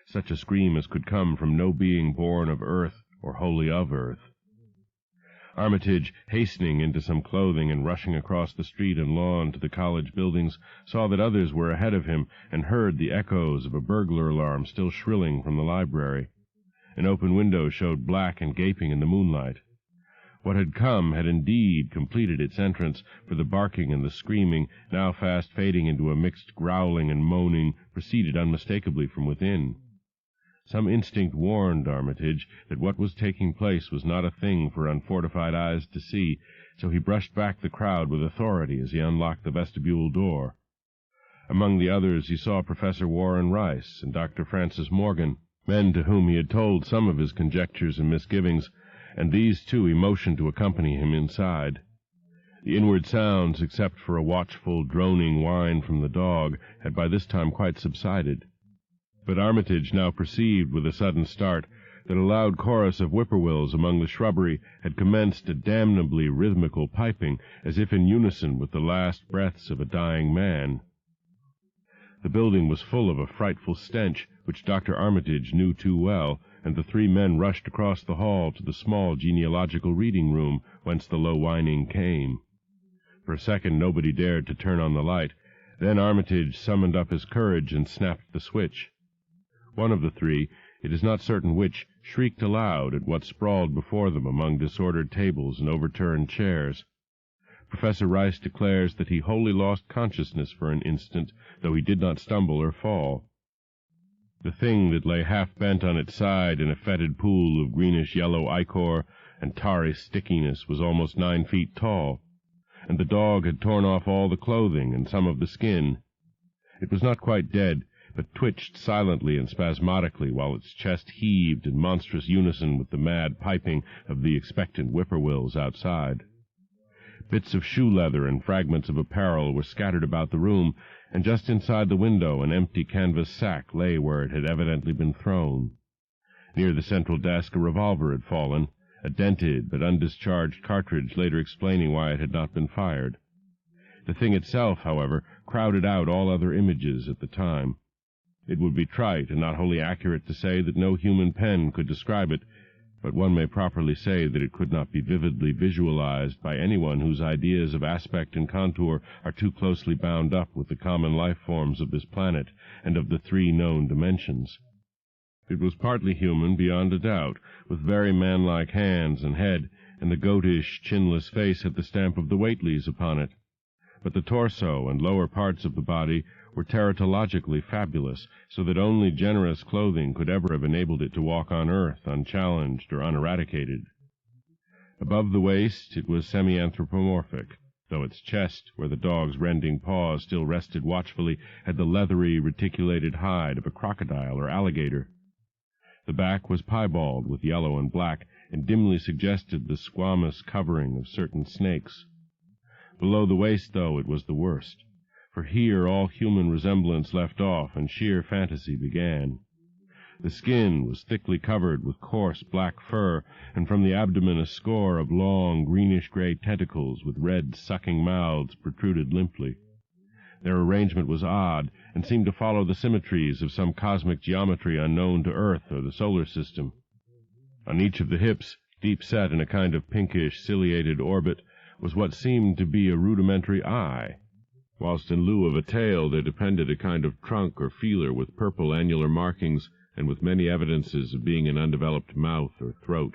such a scream as could come from no being born of earth or wholly of earth. Armitage, hastening into some clothing and rushing across the street and lawn to the college buildings, saw that others were ahead of him and heard the echoes of a burglar alarm still shrilling from the library. An open window showed black and gaping in the moonlight. What had come had indeed completed its entrance, for the barking and the screaming, now fast fading into a mixed growling and moaning, proceeded unmistakably from within. Some instinct warned Armitage that what was taking place was not a thing for unfortified eyes to see, so he brushed back the crowd with authority as he unlocked the vestibule door. Among the others he saw Professor Warren Rice and Dr. Francis Morgan, men to whom he had told some of his conjectures and misgivings, and these, too, he motioned to accompany him inside. The inward sounds, except for a watchful, droning whine from the dog, had by this time quite subsided. But Armitage now perceived, with a sudden start, that a loud chorus of whippoorwills among the shrubbery had commenced a damnably rhythmical piping, as if in unison with the last breaths of a dying man. The building was full of a frightful stench, which Dr. Armitage knew too well, and the three men rushed across the hall to the small genealogical reading-room, whence the low whining came. For a second nobody dared to turn on the light. Then Armitage summoned up his courage and snapped the switch. One of the three, it is not certain which, shrieked aloud at what sprawled before them among disordered tables and overturned chairs. Professor Rice declares that he wholly lost consciousness for an instant, though he did not stumble or fall. The thing that lay half-bent on its side in a fetid pool of greenish-yellow ichor and tarry stickiness was almost 9 feet tall, and the dog had torn off all the clothing and some of the skin. It was not quite dead, but twitched silently and spasmodically while its chest heaved in monstrous unison with the mad piping of the expectant whippoorwills outside. Bits of shoe leather and fragments of apparel were scattered about the room, and just inside the window an empty canvas sack lay where it had evidently been thrown. Near the central desk a revolver had fallen, a dented but undischarged cartridge later explaining why it had not been fired. The thing itself, however, crowded out all other images at the time. It would be trite and not wholly accurate to say that no human pen could describe it, but one may properly say that it could not be vividly visualized by anyone whose ideas of aspect and contour are too closely bound up with the common life forms of this planet and of the 3 known dimensions. It was partly human beyond a doubt, with very man-like hands and head, and the goatish, chinless face had the stamp of the Whateleys upon it. But the torso and lower parts of the body were teratologically fabulous, so that only generous clothing could ever have enabled it to walk on earth unchallenged or uneradicated. Above the waist it was semi-anthropomorphic, though its chest, where the dog's rending paws still rested watchfully, had the leathery, reticulated hide of a crocodile or alligator. The back was piebald with yellow and black, and dimly suggested the squamous covering of certain snakes. Below the waist, though, it was the worst, for here all human resemblance left off and sheer fantasy began. The skin was thickly covered with coarse black fur, and from the abdomen a score of long, greenish-gray tentacles with red, sucking mouths protruded limply. Their arrangement was odd, and seemed to follow the symmetries of some cosmic geometry unknown to Earth or the solar system. On each of the hips, deep set in a kind of pinkish, ciliated orbit, was what seemed to be a rudimentary eye, whilst in lieu of a tail there depended a kind of trunk or feeler with purple annular markings and with many evidences of being an undeveloped mouth or throat.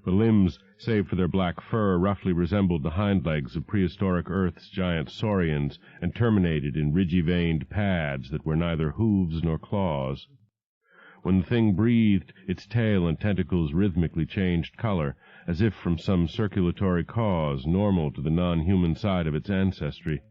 The limbs, save for their black fur, roughly resembled the hind legs of prehistoric Earth's giant saurians and terminated in ridgy-veined pads that were neither hooves nor claws. When the thing breathed, its tail and tentacles rhythmically changed color, as if from some circulatory cause normal to the non-human side of its ancestry.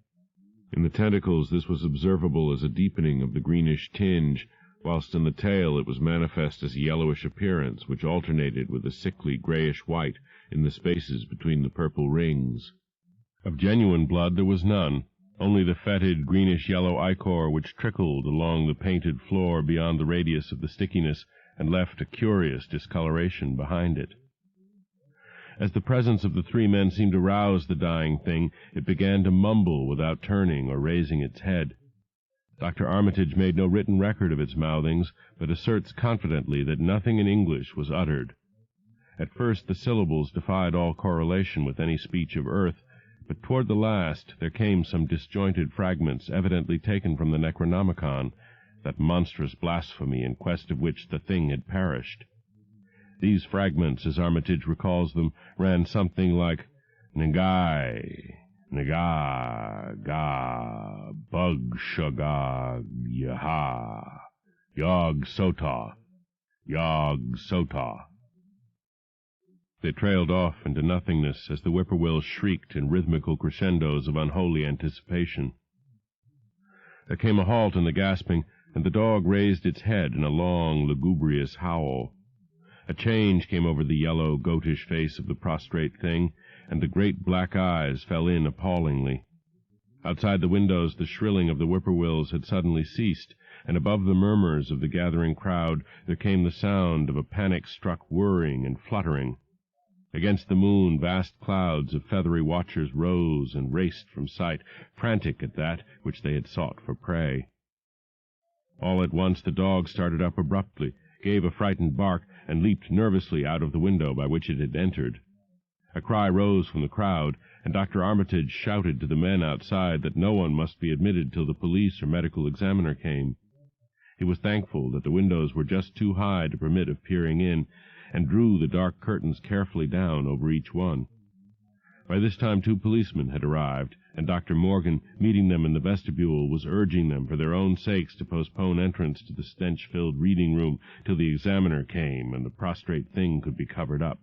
In the tentacles this was observable as a deepening of the greenish tinge, whilst in the tail it was manifest as a yellowish appearance which alternated with a sickly grayish-white in the spaces between the purple rings. Of genuine blood there was none, only the fetid greenish-yellow ichor which trickled along the painted floor beyond the radius of the stickiness and left a curious discoloration behind it. As the presence of the 3 men seemed to rouse the dying thing, it began to mumble without turning or raising its head. Dr. Armitage made no written record of its mouthings, but asserts confidently that nothing in English was uttered. At first the syllables defied all correlation with any speech of Earth, but toward the last there came some disjointed fragments evidently taken from the Necronomicon, that monstrous blasphemy in quest of which the thing had perished. These fragments, as Armitage recalls them, ran something like Nagai, Naga, Ga, Bug, Shagag, Yaha, Yog, Sota, Yog, Sota. They trailed off into nothingness as the whippoorwills shrieked in rhythmical crescendos of unholy anticipation. There came a halt in the gasping, and the dog raised its head in a long, lugubrious howl. A change came over the yellow, goatish face of the prostrate thing, and the great black eyes fell in appallingly. Outside the windows the shrilling of the whippoorwills had suddenly ceased, and above the murmurs of the gathering crowd there came the sound of a panic-struck whirring and fluttering. Against the moon, vast clouds of feathery watchers rose and raced from sight, frantic at that which they had sought for prey. All at once the dog started up abruptly, gave a frightened bark, and leaped nervously out of the window by which it had entered. A cry rose from the crowd, and Dr. Armitage shouted to the men outside that no one must be admitted till the police or medical examiner came. He was thankful that the windows were just too high to permit of peering in, and drew the dark curtains carefully down over each one. By this time 2 policemen had arrived, and Dr. Morgan, meeting them in the vestibule, was urging them for their own sakes to postpone entrance to the stench-filled reading-room till the examiner came and the prostrate thing could be covered up.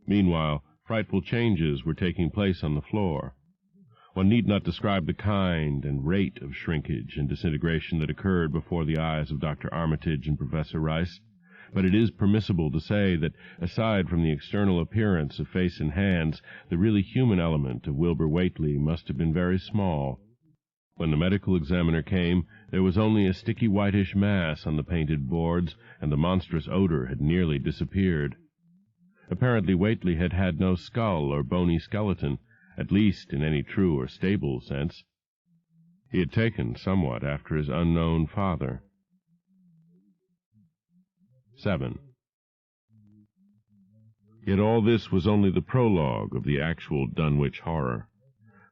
Meanwhile, frightful changes were taking place on the floor. One need not describe the kind and rate of shrinkage and disintegration that occurred before the eyes of Dr. Armitage and Professor Rice, but it is permissible to say that, aside from the external appearance of face and hands, the really human element of Wilbur Whately must have been very small. When the medical examiner came, there was only a sticky whitish mass on the painted boards, and the monstrous odor had nearly disappeared. Apparently Whately had had no skull or bony skeleton, at least in any true or stable sense. He had taken somewhat after his unknown father. 7. Yet all this was only the prologue of the actual Dunwich horror.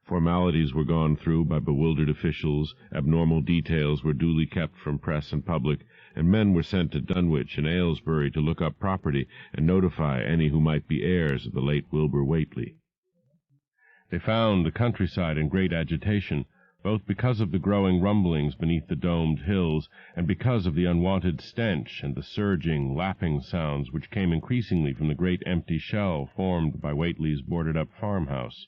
Formalities were gone through by bewildered officials, abnormal details were duly kept from press and public, and men were sent to Dunwich and Aylesbury to look up property and notify any who might be heirs of the late Wilbur Whately. They found the countryside in great agitation, both because of the growing rumblings beneath the domed hills, and because of the unwonted stench and the surging, lapping sounds which came increasingly from the great empty shell formed by Whately's boarded-up farmhouse.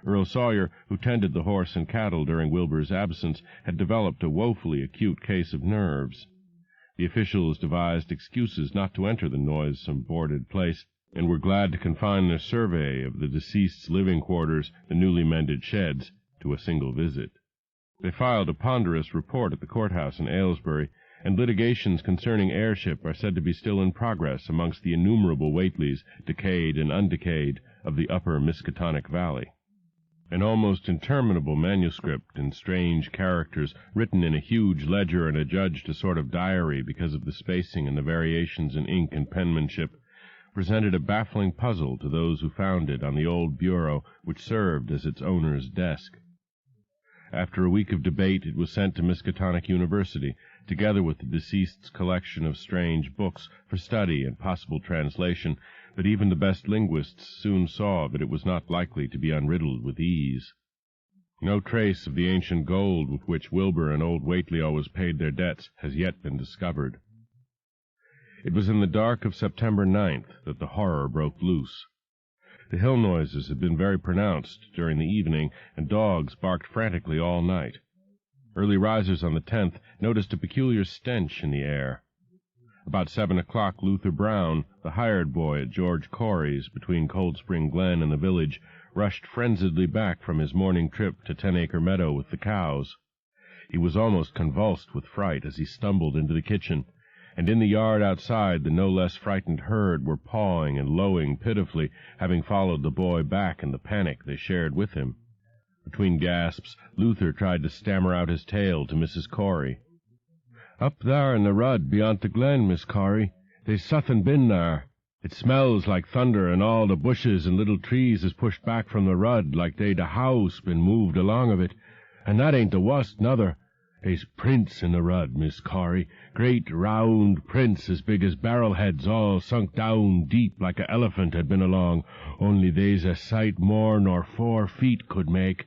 Earl Sawyer, who tended the horse and cattle during Wilbur's absence, had developed a woefully acute case of nerves. The officials devised excuses not to enter the noisome boarded place, and were glad to confine their survey of the deceased's living quarters, the newly mended sheds, to a single visit. They filed a ponderous report at the courthouse in Aylesbury, and litigations concerning heirship are said to be still in progress amongst the innumerable Whateleys, decayed and undecayed, of the upper Miskatonic Valley. An almost interminable manuscript in strange characters, written in a huge ledger and adjudged a sort of diary because of the spacing and the variations in ink and penmanship, presented a baffling puzzle to those who found it on the old bureau which served as its owner's desk. After a week of debate, it was sent to Miskatonic University, together with the deceased's collection of strange books, for study and possible translation, but even the best linguists soon saw that it was not likely to be unriddled with ease. No trace of the ancient gold with which Wilbur and old Whately always paid their debts has yet been discovered. It was in the dark of September 9th that the horror broke loose. The hill noises had been very pronounced during the evening, and dogs barked frantically all night. Early risers on the 10th noticed a peculiar stench in the air. About 7 o'clock, Luther Brown, the hired boy at George Corey's between Cold Spring Glen and the village, rushed frenziedly back from his morning trip to 10-Acre Meadow with the cows. He was almost convulsed with fright as he stumbled into the kitchen, and in the yard outside the no less frightened herd were pawing and lowing pitifully, having followed the boy back in the panic they shared with him. Between gasps, Luther tried to stammer out his tale to Mrs. Corey. "Up there in the rud beyond the glen, Miss Corey. They's suthin' been there. It smells like thunder, and all the bushes and little trees is pushed back from the rud like they'd a house been moved along of it. And that ain't the wust, nother. They's prints in the rud, Miss Corey, great round prints as big as barrel-heads, all sunk down deep like a elephant had been along, only they's a sight more nor 4 feet could make.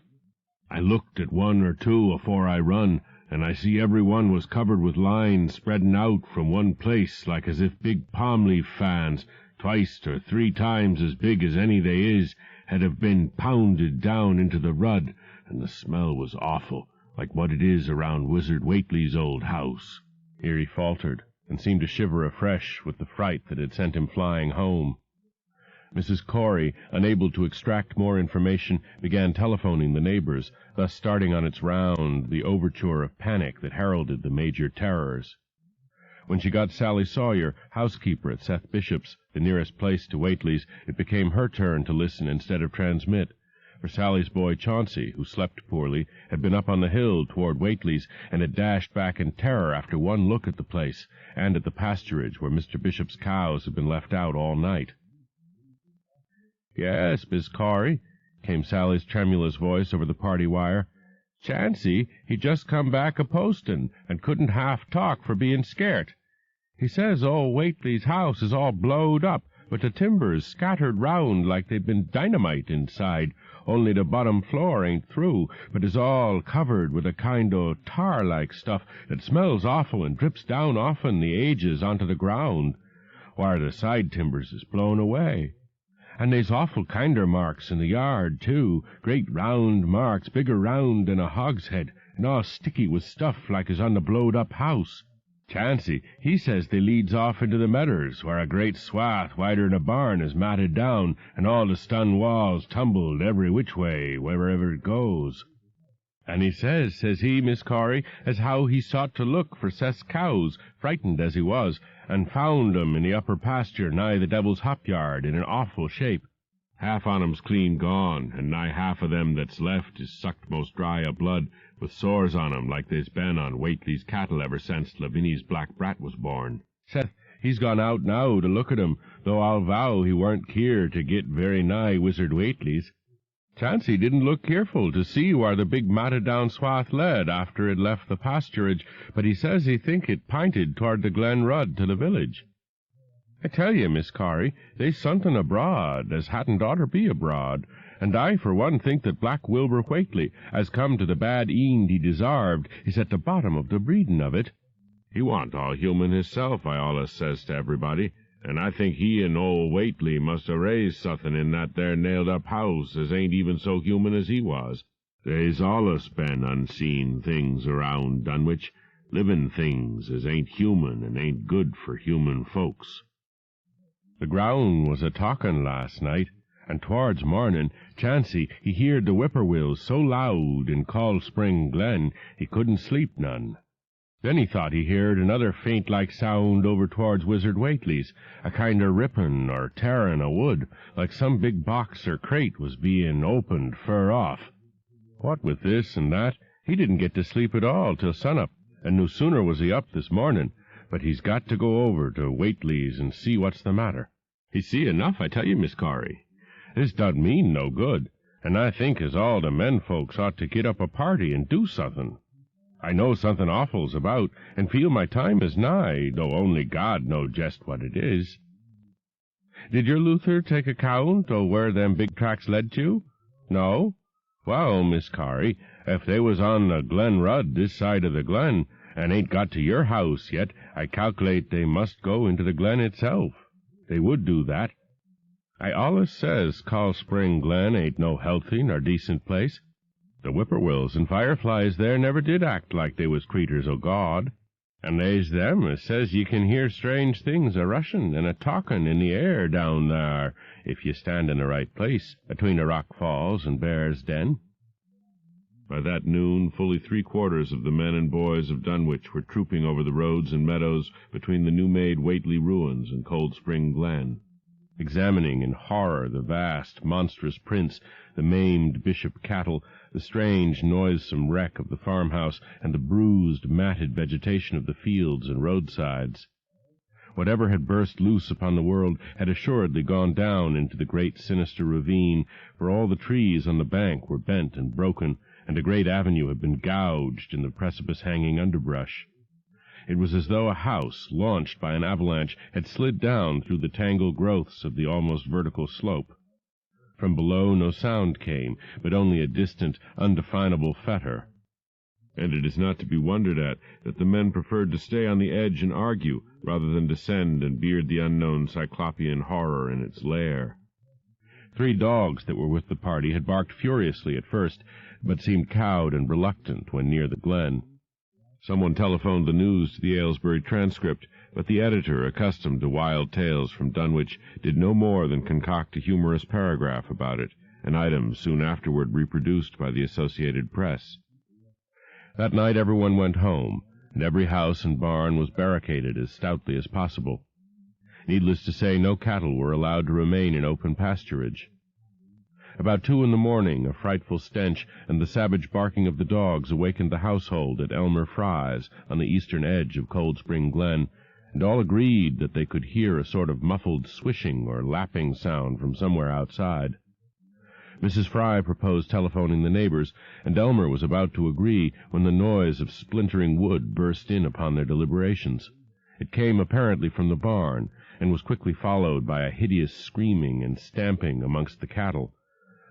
I looked at 1 or 2 afore I run, and I see every one was covered with lines spreadin' out from one place like as if big palm-leaf fans, twice or 3 times as big as any they is, had have been pounded down into the rud, and the smell was awful, like what it is around Wizard Whately's old house." Here he faltered, and seemed to shiver afresh with the fright that had sent him flying home. Mrs. Corey, unable to extract more information, began telephoning the neighbors, thus starting on its round the overture of panic that heralded the major terrors. When she got Sally Sawyer, housekeeper at Seth Bishop's, the nearest place to Whately's, it became her turn to listen instead of transmit. For Sally's boy Chauncey, who slept poorly, had been up on the hill toward Whately's and had dashed back in terror after one look at the place, and at the pasturage where Mr. Bishop's cows had been left out all night. "Yes, Miss Corey," came Sally's tremulous voice over the party wire. "Chauncey, he just come back a-postin', and couldn't half talk for bein' scairt. He says old Whately's house is all blowed up, but the timbers scattered round like they'd been dynamite inside, only the bottom floor ain't through, but is all covered with a kind o' tar-like stuff that smells awful and drips down often the ages onto the ground, where the side timbers is blown away. And they's awful kinder marks in the yard, too, great round marks, bigger round than a hogshead, and all sticky with stuff like as on the blowed-up house. Chauncey, he says they leads off into the medders, where a great swath wider'n a barn is matted down, and all the stone walls tumbled every which way, wherever it goes. And he says he, Miss Corey, as how he sought to look for Seth's cows, frightened as he was, and found 'em in the upper pasture nigh the Devil's Hop Yard in an awful shape. Half on 'em's clean gone, and nigh half of them that's left is sucked most dry o' blood, with sores on 'em like they's been on Whately's cattle ever since Lavinia's black brat was born. Seth, he's gone out now to look at 'em, though I'll vow he warn't keer to git very nigh Wizard Whately's. Chauncey didn't look careful to see where the big matted-down swath led after it left the pasturage, but he says he think it pinted toward the Glen Rud to the village. I tell ye, Miss Corey, they's somethin' abroad as hadn't oughter be abroad, and I for one think that Black Wilbur Whately, as come to the bad eend he desarved, is at the bottom of the breedin' of it. He warn't all human hisself, I allus says to everybody, and I think he and old Whately must ha' raised suthin' in that there nailed-up house as ain't even so human as he was. They's allus been unseen things around Dunwich, livin' things as ain't human and ain't good for human folks. The ground was a-talkin' last night, and towards mornin', Chauncey, he heerd the whippoorwills so loud in Cold Spring Glen he couldn't sleep none. Then he thought he heerd another faint-like sound over towards Wizard Whately's, a kind o' rippin' or tearin' o' wood, like some big box or crate was bein' opened fur off. What with this and that, he didn't get to sleep at all till sun-up, and no sooner was he up this mornin', but he's got to go over to Whately's and see what's the matter. He's see enough, I tell you, Miss Corey. This don't mean no good, and I think as all the men folks ought to get up a party and do somethin'. I know somethin' awful's about, and feel my time is nigh, though only God know jest what it is. Did your Luther take account o' where them big tracks led to? No? Well, Miss Corey, if they was on the Glen Rud this side of the glen, and ain't got to your house yet, I calculate they must go into the glen itself. They would do that. I allus says Cold Spring Glen ain't no healthy nor decent place. The whippoorwills and fireflies there never did act like they was creatures o' God. And they's them as says ye can hear strange things a-rushin' and a-talkin' in the air down there, if ye stand in the right place, atween the rock falls and Bear's Den. By that noon, fully 3/4 of the men and boys of Dunwich were trooping over the roads and meadows between the new-made Whately ruins and Cold Spring Glen, examining in horror the vast, monstrous prints, the maimed bishop cattle, the strange, noisome wreck of the farmhouse, and the bruised, matted vegetation of the fields and roadsides. Whatever had burst loose upon the world had assuredly gone down into the great sinister ravine, for all the trees on the bank were bent and broken, and a great avenue had been gouged in the precipice-hanging underbrush. It was as though a house, launched by an avalanche, had slid down through the tangled growths of the almost vertical slope. From below no sound came, but only a distant, undefinable fetor. And it is not to be wondered at that the men preferred to stay on the edge and argue, rather than descend and beard the unknown cyclopean horror in its lair. 3 dogs that were with the party had barked furiously at first, but seemed cowed and reluctant when near the glen. Someone telephoned the news to the Aylesbury Transcript, but the editor, accustomed to wild tales from Dunwich, did no more than concoct a humorous paragraph about it, an item soon afterward reproduced by the Associated Press. That night everyone went home, and every house and barn was barricaded as stoutly as possible. Needless to say, no cattle were allowed to remain in open pasturage. About 2 a.m, a frightful stench and the savage barking of the dogs awakened the household at Elmer Fry's on the eastern edge of Cold Spring Glen, and all agreed that they could hear a sort of muffled swishing or lapping sound from somewhere outside. Mrs. Fry proposed telephoning the neighbors, and Elmer was about to agree when the noise of splintering wood burst in upon their deliberations. It came apparently from the barn, and was quickly followed by a hideous screaming and stamping amongst the cattle.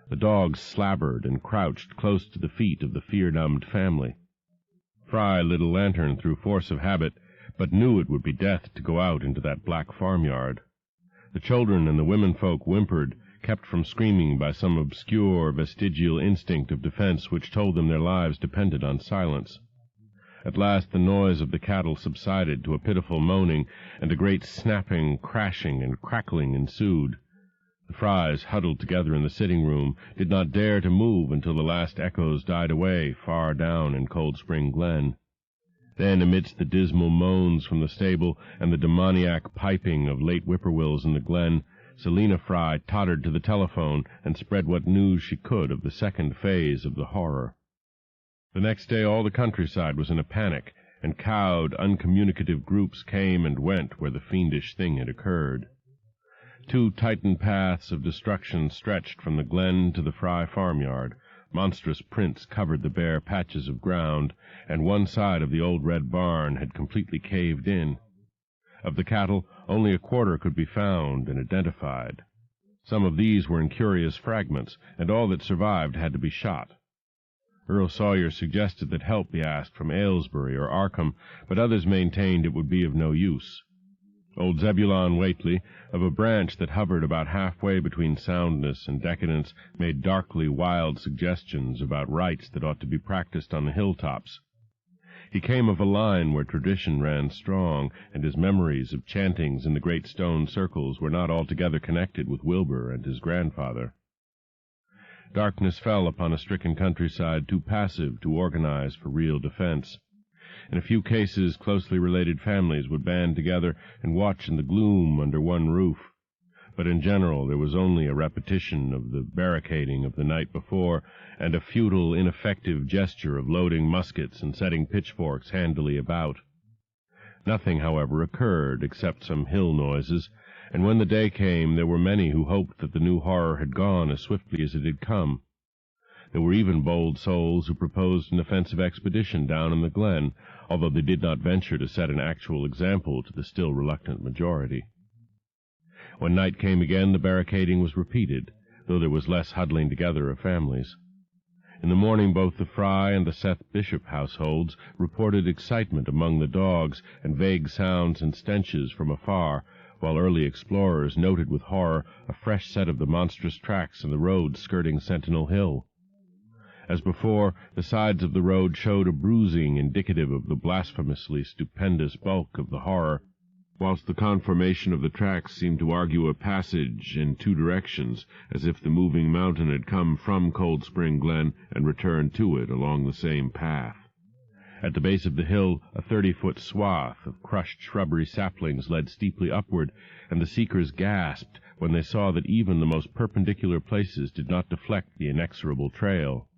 The dogs slabbered and crouched close to the feet of the fear-numbed family. Fry lit a lantern through force of habit, but knew it would be death to go out into that black farmyard. The children and the womenfolk whimpered, kept from screaming by some obscure vestigial instinct of defense which told them their lives depended on silence. At last the noise of the cattle subsided to a pitiful moaning, and a great snapping, crashing, and crackling ensued. The Frys, huddled together in the sitting-room, did not dare to move until the last echoes died away far down in Cold Spring Glen. Then, amidst the dismal moans from the stable and the demoniac piping of late whippoorwills in the glen, Selina Fry tottered to the telephone and spread what news she could of the second phase of the horror. The next day all the countryside was in a panic, and cowed, uncommunicative groups came and went where the fiendish thing had occurred. 2 tightened paths of destruction stretched from the glen to the Fry farmyard. Monstrous prints covered the bare patches of ground, and one side of the old red barn had completely caved in. Of the cattle, only a quarter could be found and identified. Some of these were in curious fragments, and all that survived had to be shot. Earl Sawyer suggested that help be asked from Aylesbury or Arkham, but others maintained it would be of no use. Old Zebulon Whately, of a branch that hovered about halfway between soundness and decadence, made darkly wild suggestions about rites that ought to be practiced on the hilltops. He came of a line where tradition ran strong, and his memories of chantings in the great stone circles were not altogether connected with Wilbur and his grandfather. Darkness fell upon a stricken countryside too passive to organize for real defense. In a few cases, closely related families would band together and watch in the gloom under one roof, but in general there was only a repetition of the barricading of the night before, and a futile, ineffective gesture of loading muskets and setting pitchforks handily about. Nothing, however, occurred except some hill noises, and when the day came there were many who hoped that the new horror had gone as swiftly as it had come. There were even bold souls who proposed an offensive expedition down in the glen, although they did not venture to set an actual example to the still reluctant majority. When night came again, the barricading was repeated, though there was less huddling together of families. In the morning both the Fry and the Seth Bishop households reported excitement among the dogs and vague sounds and stenches from afar, while early explorers noted with horror a fresh set of the monstrous tracks in the road skirting Sentinel Hill. As before, the sides of the road showed a bruising indicative of the blasphemously stupendous bulk of the horror, whilst the conformation of the tracks seemed to argue a passage in 2 directions, as if the moving mountain had come from Cold Spring Glen and returned to it along the same path. At the base of the hill, a 30-foot swath of crushed shrubbery saplings led steeply upward, and the seekers gasped when they saw that even the most perpendicular places did not deflect the inexorable trail.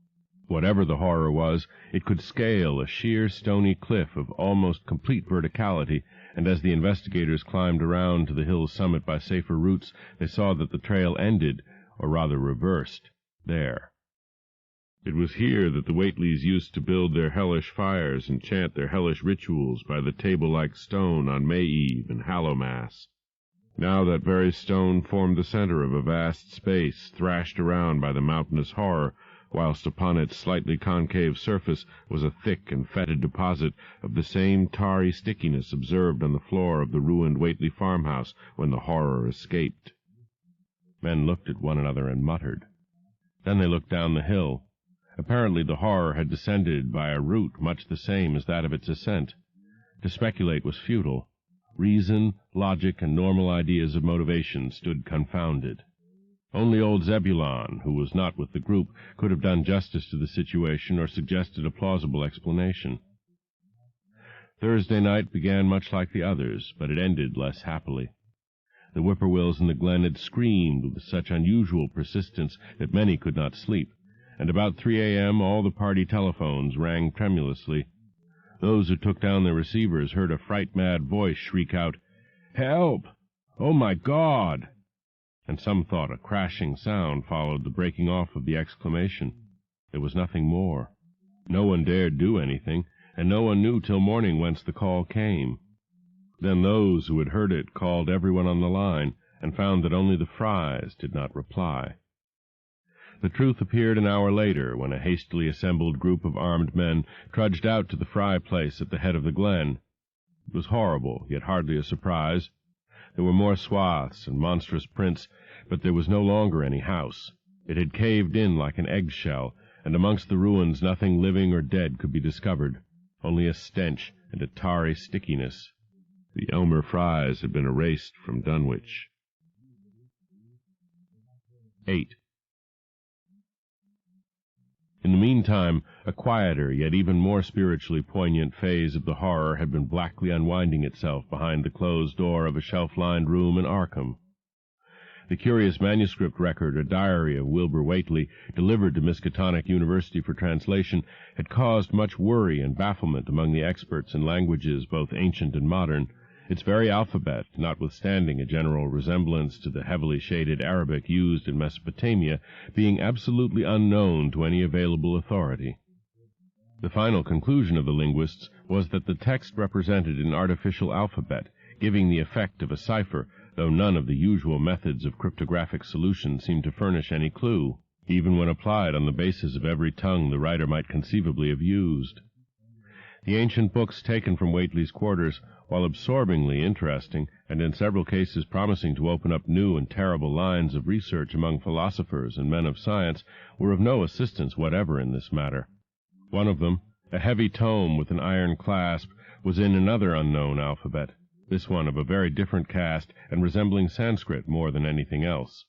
Whatever the horror was, it could scale a sheer stony cliff of almost complete verticality, and as the investigators climbed around to the hill's summit by safer routes, they saw that the trail ended, or rather reversed, there. It was here that the Whateleys used to build their hellish fires and chant their hellish rituals by the table-like stone on May Eve and Hallowmass. Now that very stone formed the center of a vast space, thrashed around by the mountainous horror, whilst upon its slightly concave surface was a thick and fetid deposit of the same tarry stickiness observed on the floor of the ruined Whately farmhouse when the horror escaped. Men looked at one another and muttered. Then they looked down the hill. Apparently the horror had descended by a route much the same as that of its ascent. To speculate was futile. Reason, logic, and normal ideas of motivation stood confounded. Only old Zebulon, who was not with the group, could have done justice to the situation or suggested a plausible explanation. Thursday night began much like the others, but it ended less happily. The whippoorwills in the glen had screamed with such unusual persistence that many could not sleep, and about 3 a.m. all the party telephones rang tremulously. Those who took down their receivers heard a fright-mad voice shriek out, "Help! Oh, my God!" And some thought a crashing sound followed the breaking off of the exclamation. There was nothing more. No one dared do anything, and no one knew till morning whence the call came. Then those who had heard it called everyone on the line, and found that only the Frys did not reply. The truth appeared an hour later, when a hastily assembled group of armed men trudged out to the Fry place at the head of the glen. It was horrible, yet hardly a surprise. There were more swaths and monstrous prints, but there was no longer any house. It had caved in like an eggshell, and amongst the ruins nothing living or dead could be discovered, only a stench and a tarry stickiness. The Elmer Frys had been erased from Dunwich. 8. In the meantime, a quieter, yet even more spiritually poignant phase of the horror had been blackly unwinding itself behind the closed door of a shelf-lined room in Arkham. The curious manuscript record, a diary of Wilbur Whately, delivered to Miskatonic University for translation, had caused much worry and bafflement among the experts in languages both ancient and modern, its very alphabet, notwithstanding a general resemblance to the heavily shaded Arabic used in Mesopotamia, being absolutely unknown to any available authority. The final conclusion of the linguists was that the text represented an artificial alphabet, giving the effect of a cipher, though none of the usual methods of cryptographic solution seemed to furnish any clue, even when applied on the basis of every tongue the writer might conceivably have used. The ancient books taken from Whately's quarters, while absorbingly interesting, and in several cases promising to open up new and terrible lines of research among philosophers and men of science, were of no assistance whatever in this matter. One of them, a heavy tome with an iron clasp, was in another unknown alphabet, this one of a very different cast and resembling Sanskrit more than anything else.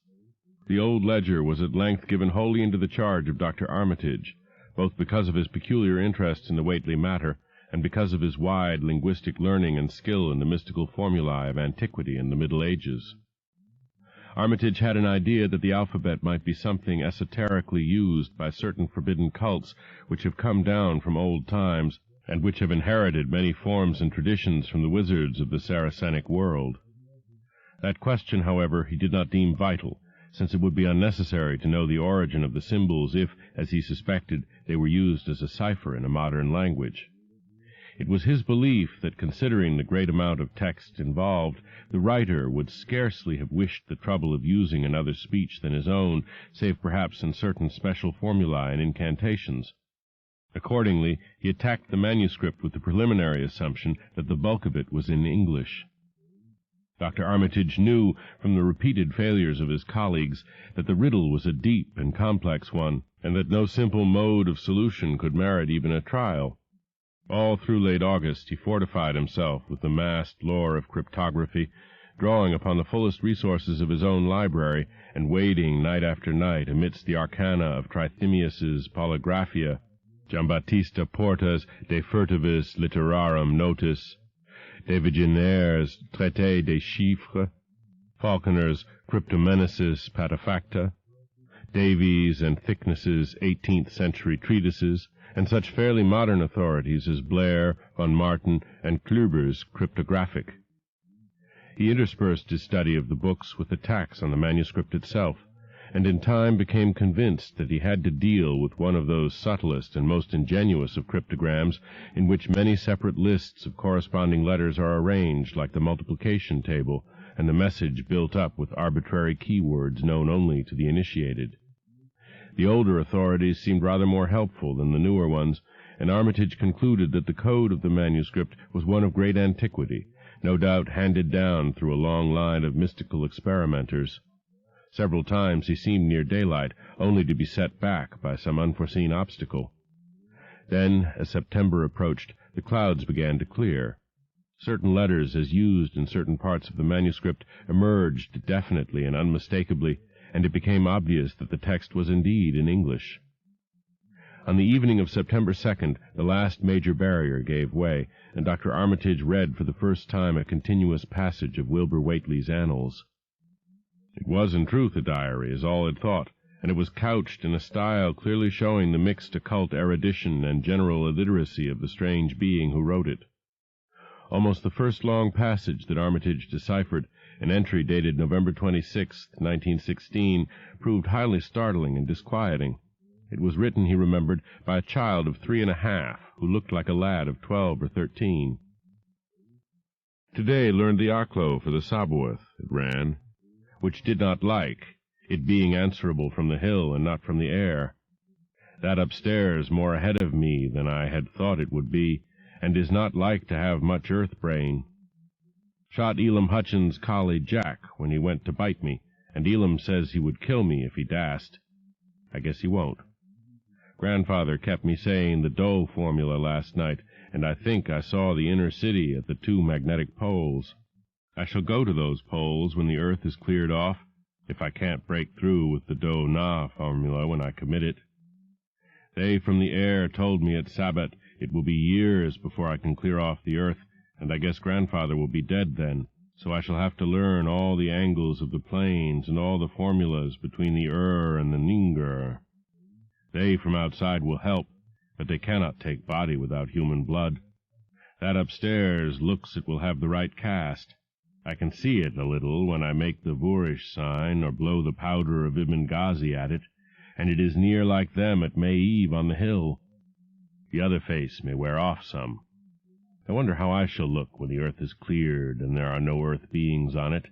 The old ledger was at length given wholly into the charge of Dr. Armitage, both because of his peculiar interest in the Whately matter, and because of his wide linguistic learning and skill in the mystical formulae of antiquity and the Middle Ages. Armitage had an idea that the alphabet might be something esoterically used by certain forbidden cults which have come down from old times, and which have inherited many forms and traditions from the wizards of the Saracenic world. That question, however, he did not deem vital, since it would be unnecessary to know the origin of the symbols if, as he suspected, they were used as a cipher in a modern language. It was his belief that, considering the great amount of text involved, the writer would scarcely have wished the trouble of using another speech than his own, save perhaps in certain special formulae and incantations. Accordingly, he attacked the manuscript with the preliminary assumption that the bulk of it was in English. Dr. Armitage knew, from the repeated failures of his colleagues, that the riddle was a deep and complex one, and that no simple mode of solution could merit even a trial. All through late August he fortified himself with the massed lore of cryptography, drawing upon the fullest resources of his own library, and wading night after night amidst the arcana of Trithemius's Polygraphia, Giambattista Porta's De Furtivis Literarum Notis, De Vigenère's Traité des Chiffres, Falconer's Cryptomenesis Patefacta, Davies and Thickness's 18th-century treatises, and such fairly modern authorities as Blair, von Marten, and Klüber's Cryptographic. He interspersed his study of the books with attacks on the manuscript itself, and in time became convinced that he had to deal with one of those subtlest and most ingenious of cryptograms in which many separate lists of corresponding letters are arranged like the multiplication table, and the message built up with arbitrary keywords known only to the initiated. The older authorities seemed rather more helpful than the newer ones, and Armitage concluded that the code of the manuscript was one of great antiquity, no doubt handed down through a long line of mystical experimenters. Several times he seemed near daylight, only to be set back by some unforeseen obstacle. Then, as September approached, the clouds began to clear. Certain letters, as used in certain parts of the manuscript, emerged definitely and unmistakably, and it became obvious that the text was indeed in English. On the evening of September 2nd, the last major barrier gave way, and Dr. Armitage read for the first time a continuous passage of Wilbur Whately's annals. It was in truth a diary, as all had thought, and it was couched in a style clearly showing the mixed occult erudition and general illiteracy of the strange being who wrote it. Almost the first long passage that Armitage deciphered, an entry dated November 26, 1916, proved highly startling and disquieting. It was written, he remembered, by a child of 3½ who looked like a lad of 12 or 13. "Today learned the Arklow for the Sabaoth," it ran, "which did not like, it being answerable from the hill and not from the air. That upstairs more ahead of me than I had thought it would be, and is not like to have much earth brain. Shot Elam Hutchins' collie Jack when he went to bite me, and Elam says he would kill me if he dast. I guess he won't. Grandfather kept me saying the Doe formula last night, and I think I saw the inner city at the 2 magnetic poles. I shall go to those poles when the earth is cleared off, if I can't break through with the Doe-Na formula when I commit it. They from the air told me at Sabbat it will be years before I can clear off the earth, and I guess Grandfather will be dead then, so I shall have to learn all the angles of the planes and all the formulas between the and the Ninger. They from outside will help, but they cannot take body without human blood. That upstairs looks it will have the right cast. I can see it a little when I make the Boorish sign or blow the powder of Ibn Ghazi at it, and it is near like them at May Eve on the hill. The other face may wear off some. I wonder how I shall look when the earth is cleared and there are no earth beings on it.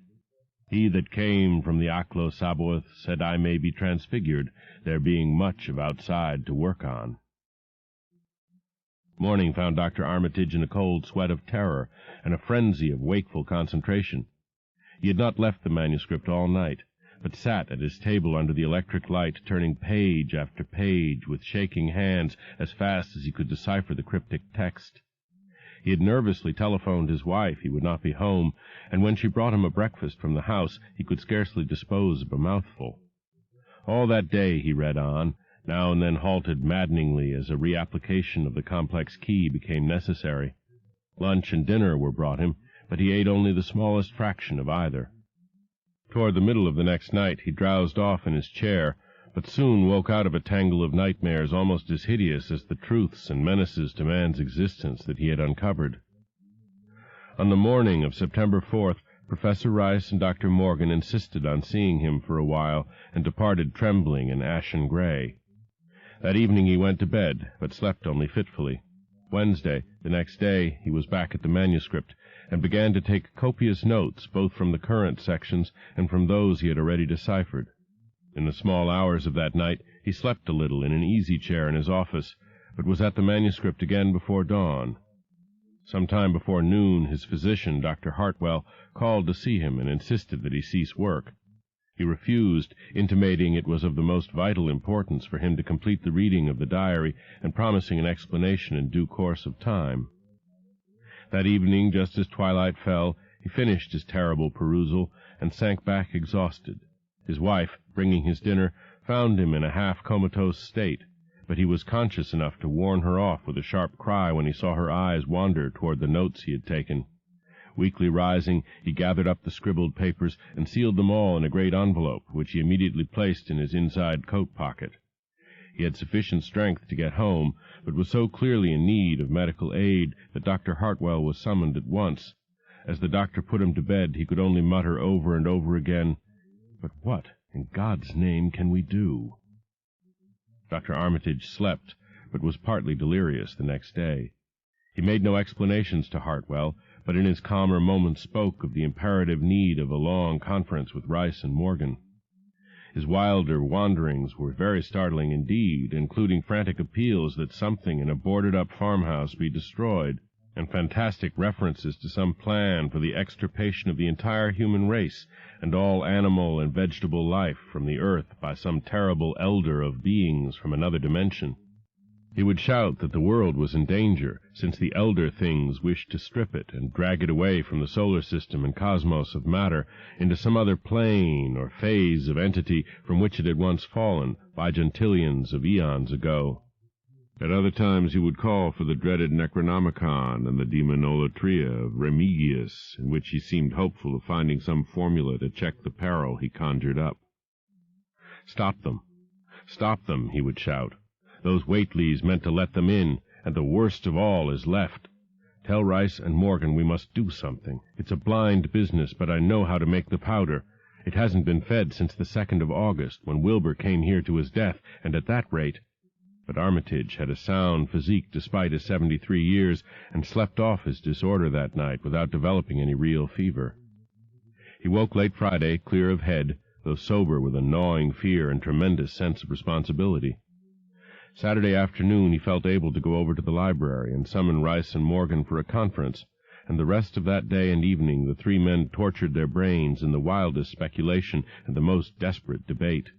He that came from the Aklo Sabaoth said I may be transfigured, there being much of outside to work on." Morning found Dr. Armitage in a cold sweat of terror and a frenzy of wakeful concentration. He had not left the manuscript all night, but sat at his table under the electric light, turning page after page with shaking hands as fast as he could decipher the cryptic text. He had nervously telephoned his wife he would not be home, and when she brought him a breakfast from the house, he could scarcely dispose of a mouthful. All that day he read on, now and then halted maddeningly as a reapplication of the complex key became necessary. Lunch and dinner were brought him, but he ate only the smallest fraction of either. Toward the middle of the next night he drowsed off in his chair, but soon woke out of a tangle of nightmares almost as hideous as the truths and menaces to man's existence that he had uncovered. On the morning of September 4th, Professor Rice and Dr. Morgan insisted on seeing him for a while, and departed trembling and ashen gray. That evening he went to bed, but slept only fitfully. Wednesday, the next day, he was back at the manuscript, and began to take copious notes both from the current sections and from those he had already deciphered. In the small hours of that night he slept a little in an easy-chair in his office, but was at the manuscript again before dawn. Some time before noon his physician, Dr. Hartwell, called to see him and insisted that he cease work. He refused, intimating it was of the most vital importance for him to complete the reading of the diary and promising an explanation in due course of time. That evening, just as twilight fell, he finished his terrible perusal and sank back exhausted. His wife, bringing his dinner, found him in a half-comatose state, but he was conscious enough to warn her off with a sharp cry when he saw her eyes wander toward the notes he had taken. Weakly rising, he gathered up the scribbled papers and sealed them all in a great envelope, which he immediately placed in his inside coat pocket. He had sufficient strength to get home, but was so clearly in need of medical aid that Dr. Hartwell was summoned at once. As the doctor put him to bed, he could only mutter over and over again, "But what, in God's name, can we do?" Dr. Armitage slept, but was partly delirious the next day. He made no explanations to Hartwell, but in his calmer moments spoke of the imperative need of a long conference with Rice and Morgan. His wilder wanderings were very startling indeed, including frantic appeals that something in a boarded-up farmhouse be destroyed, and fantastic references to some plan for the extirpation of the entire human race and all animal and vegetable life from the earth by some terrible elder of beings from another dimension. He would shout that the world was in danger, since the elder things wished to strip it and drag it away from the solar system and cosmos of matter into some other plane or phase of entity from which it had once fallen, by gentillions of eons ago. At other times he would call for the dreaded Necronomicon and the Demonolatria of Remigius, in which he seemed hopeful of finding some formula to check the peril he conjured up. "Stop them! Stop them!" he would shout. "Those Whateleys meant to let them in, and the worst of all is left. Tell Rice and Morgan we must do something. It's a blind business, but I know how to make the powder. It hasn't been fed since the 2nd of August, when Wilbur came here to his death, and at that rate—" But Armitage had a sound physique despite his 73 years, and slept off his disorder that night without developing any real fever. He woke late Friday, clear of head, though sober with a gnawing fear and tremendous sense of responsibility. Saturday afternoon he felt able to go over to the library and summon Rice and Morgan for a conference, and the rest of that day and evening the three men tortured their brains in the wildest speculation and the most desperate debate.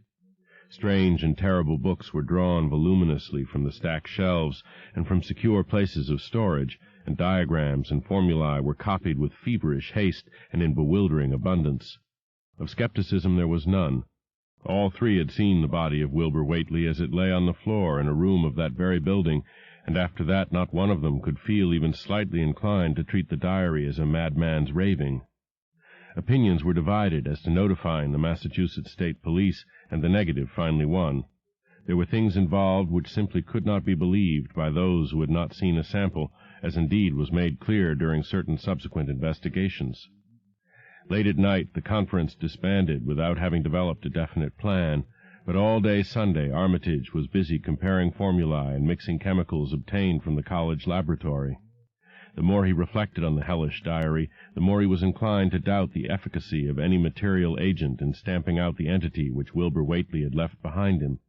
Strange and terrible books were drawn voluminously from the stacked shelves and from secure places of storage, and diagrams and formulae were copied with feverish haste and in bewildering abundance. Of skepticism there was none. All three had seen the body of Wilbur Whately as it lay on the floor in a room of that very building, and after that not one of them could feel even slightly inclined to treat the diary as a madman's raving. Opinions were divided as to notifying the Massachusetts State Police, and the negative finally won. There were things involved which simply could not be believed by those who had not seen a sample, as indeed was made clear during certain subsequent investigations. Late at night the conference disbanded without having developed a definite plan, but all day Sunday Armitage was busy comparing formulae and mixing chemicals obtained from the college laboratory. The more he reflected on the hellish diary, the more he was inclined to doubt the efficacy of any material agent in stamping out the entity which Wilbur Whately had left behind him,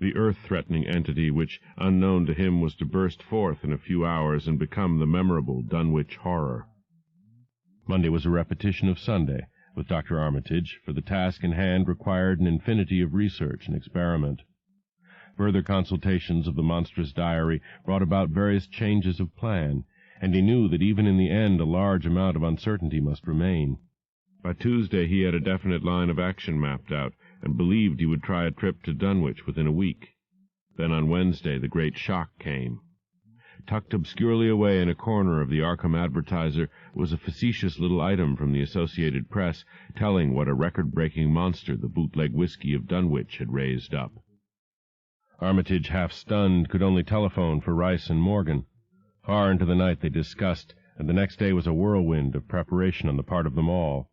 the earth-threatening entity which, unknown to him, was to burst forth in a few hours and become the memorable Dunwich horror. Monday was a repetition of Sunday, with Dr. Armitage, for the task in hand required an infinity of research and experiment. Further consultations of the monstrous diary brought about various changes of plan, and he knew that even in the end a large amount of uncertainty must remain. By Tuesday he had a definite line of action mapped out, and believed he would try a trip to Dunwich within a week. Then on Wednesday the great shock came. Tucked obscurely away in a corner of the Arkham Advertiser was a facetious little item from the Associated Press telling what a record-breaking monster the bootleg whiskey of Dunwich had raised up. Armitage, half-stunned, could only telephone for Rice and Morgan. Far into the night they discussed, and the next day was a whirlwind of preparation on the part of them all.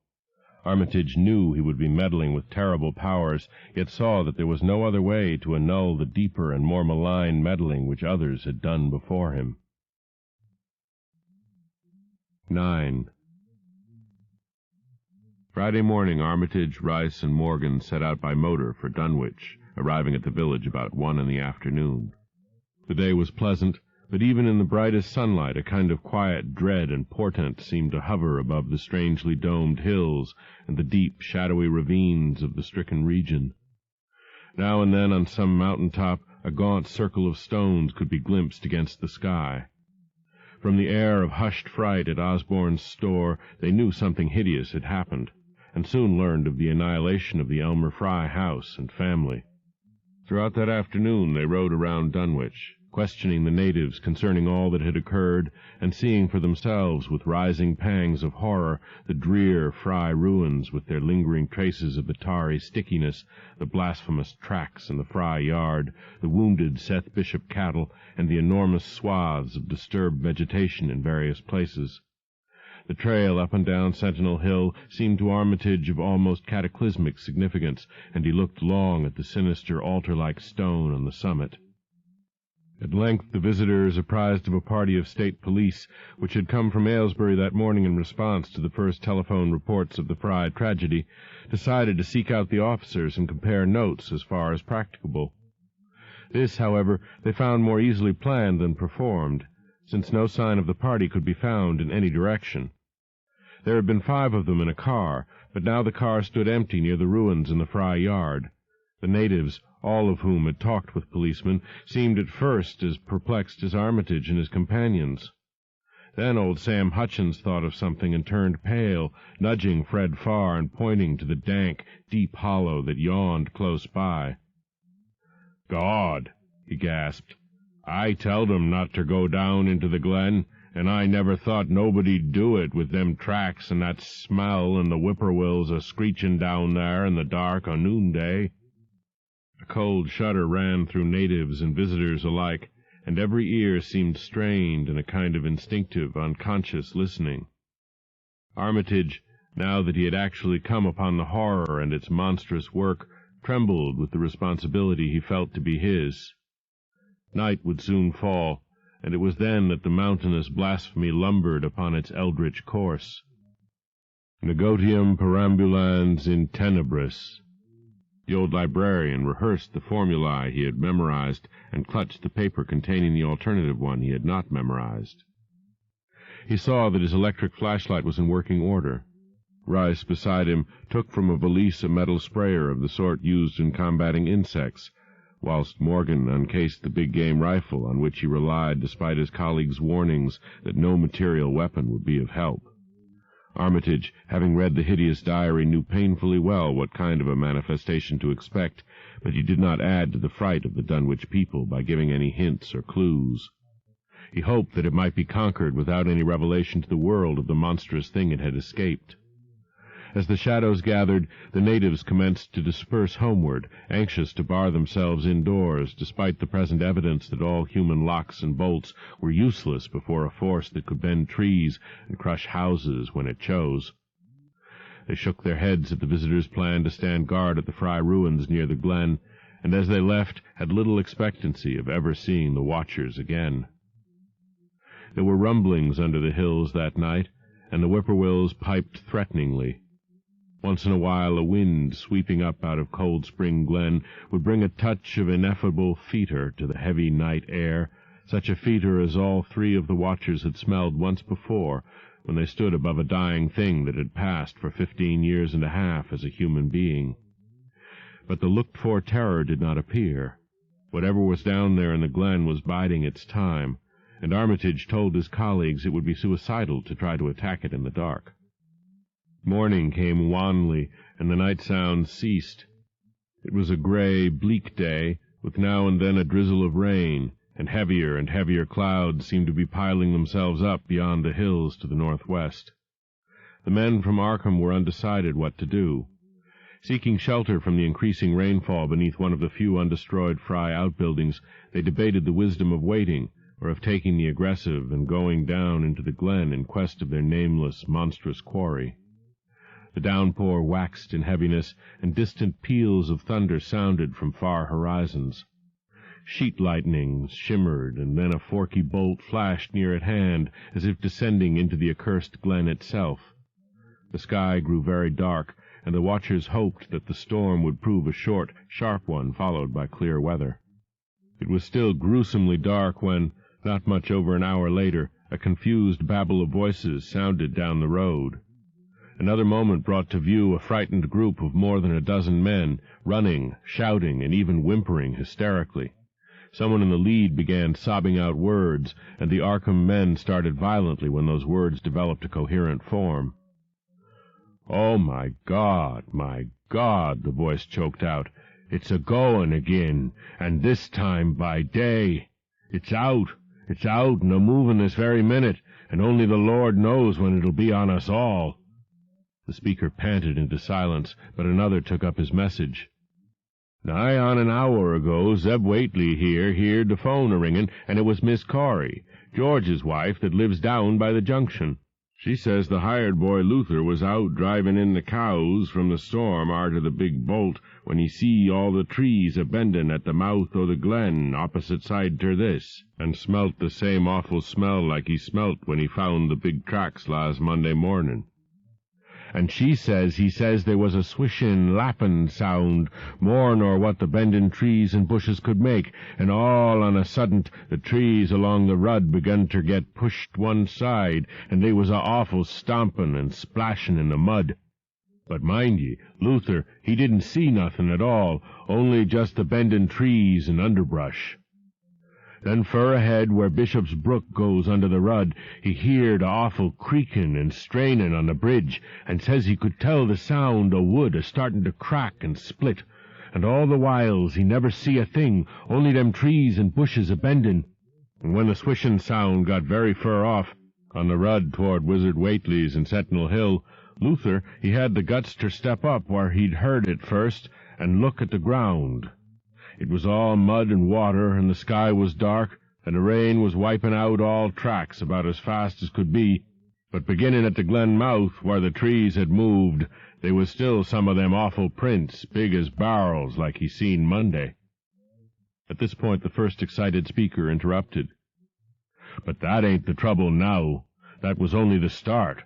Armitage knew he would be meddling with terrible powers, yet saw that there was no other way to annul the deeper and more malign meddling which others had done before him. 9. Friday morning Armitage, Rice, and Morgan set out by motor for Dunwich, arriving at the village about 1 in the afternoon. The day was pleasant, but even in the brightest sunlight a kind of quiet dread and portent seemed to hover above the strangely domed hills and the deep, shadowy ravines of the stricken region. Now and then on some mountain-top a gaunt circle of stones could be glimpsed against the sky. From the air of hushed fright at Osborne's store they knew something hideous had happened, and soon learned of the annihilation of the Elmer Fry house and family. Throughout that afternoon they rode around Dunwich, questioning the natives concerning all that had occurred, and seeing for themselves with rising pangs of horror the drear Fry ruins with their lingering traces of the tarry stickiness, the blasphemous tracks in the Fry yard, the wounded Seth Bishop cattle, and the enormous swaths of disturbed vegetation in various places. The trail up and down Sentinel Hill seemed to Armitage of almost cataclysmic significance, and he looked long at the sinister altar-like stone on the summit. At length the visitors, apprised of a party of state police, which had come from Aylesbury that morning in response to the first telephone reports of the Fry tragedy, decided to seek out the officers and compare notes as far as practicable. This, however, they found more easily planned than performed, since no sign of the party could be found in any direction. There had been 5 of them in a car, but now the car stood empty near the ruins in the Fry yard. The natives, all of whom had talked with policemen, seemed at first as perplexed as Armitage and his companions. Then old Sam Hutchins thought of something and turned pale, nudging Fred Farr and pointing to the dank, deep hollow that yawned close by. "God!" he gasped. I telled 'em not ter go down into the glen, and I never thought nobody'd do it with them tracks and that smell and the whippoorwills a-screechin' down there in the dark o' noonday." A cold shudder ran through natives and visitors alike, and every ear seemed strained in a kind of instinctive, unconscious listening. Armitage, now that he had actually come upon the horror and its monstrous work, trembled with the responsibility he felt to be his. Night would soon fall, and it was then that the mountainous blasphemy lumbered upon its eldritch course. Negotium perambulans in tenebris. The old librarian rehearsed the formulae he had memorized and clutched the paper containing the alternative one he had not memorized. He saw that his electric flashlight was in working order. Rice, beside him, took from a valise a metal sprayer of the sort used in combating insects, whilst Morgan uncased the big-game rifle on which he relied despite his colleague's warnings that no material weapon would be of help. Armitage, having read the hideous diary, knew painfully well what kind of a manifestation to expect, but he did not add to the fright of the Dunwich people by giving any hints or clues. He hoped that it might be conquered without any revelation to the world of the monstrous thing it had escaped. As the shadows gathered, the natives commenced to disperse homeward, anxious to bar themselves indoors, despite the present evidence that all human locks and bolts were useless before a force that could bend trees and crush houses when it chose. They shook their heads at the visitors' plan to stand guard at the Fry ruins near the glen, and as they left had little expectancy of ever seeing the watchers again. There were rumblings under the hills that night, and the whippoorwills piped threateningly. Once in a while a wind sweeping up out of Cold Spring Glen would bring a touch of ineffable foetor to the heavy night air, such a foetor as all three of the watchers had smelled once before, when they stood above a dying thing that had passed for 15 years and a half as a human being. But the looked-for terror did not appear. Whatever was down there in the glen was biding its time, and Armitage told his colleagues it would be suicidal to try to attack it in the dark. Morning came wanly, and the night sounds ceased. It was a gray, bleak day, with now and then a drizzle of rain, and heavier clouds seemed to be piling themselves up beyond the hills to the northwest. The men from Arkham were undecided what to do. Seeking shelter from the increasing rainfall beneath one of the few undestroyed Fry outbuildings, they debated the wisdom of waiting, or of taking the aggressive and going down into the glen in quest of their nameless, monstrous quarry. The downpour waxed in heaviness, and distant peals of thunder sounded from far horizons. Sheet lightnings shimmered, and then a forky bolt flashed near at hand, as if descending into the accursed glen itself. The sky grew very dark, and the watchers hoped that the storm would prove a short, sharp one, followed by clear weather. It was still gruesomely dark when, not much over an hour later, a confused babble of voices sounded down the road. Another moment brought to view a frightened group of more than a dozen men, running, shouting, and even whimpering hysterically. Someone in the lead began sobbing out words, and the Arkham men started violently when those words developed a coherent form. "Oh, my God, the voice choked out. "It's a-goin' agin, and this time by day. It's out, and a-movin' this very minute, and only the Lord knows when it'll be on us all." The speaker panted into silence, but another took up his message. "Nigh on an hour ago, Zeb Whately here heard the phone a-ringin', and it was Miss Corey, George's wife that lives down by the junction. She says the hired boy Luther was out driving in the cows from the storm arter the big bolt when he see all the trees a-bendin' at the mouth o' the glen opposite side ter this, and smelt the same awful smell like he smelt when he found the big tracks last Monday mornin'. And he says there was a swishin', lappin' sound, more nor what the bendin' trees and bushes could make, and all on a suddent the trees along the rud begun ter get pushed one side, and they was a awful stompin' and splashin' in the mud. But mind ye, Luther, he didn't see nothin' at all, only just the bendin' trees and underbrush. Then fur ahead, where Bishop's Brook goes under the rud, he heerd a awful creakin' and strainin' on the bridge, and says he could tell the sound o' wood a-startin' to crack and split, and all the whiles he never see a thing, only them trees and bushes a-bending. And when the swishin' sound got very fur off, on the rud toward Wizard Whately's and Sentinel Hill, Luther, he had the guts ter step up where he'd heard it first and look at the ground. It was all mud and water, and the sky was dark, and the rain was wiping out all tracks about as fast as could be. But beginning at the glen mouth, where the trees had moved, they was still some of them awful prints, big as barrels, like he seen Monday. At this point the first excited speaker interrupted. "But that ain't the trouble now. That was only the start.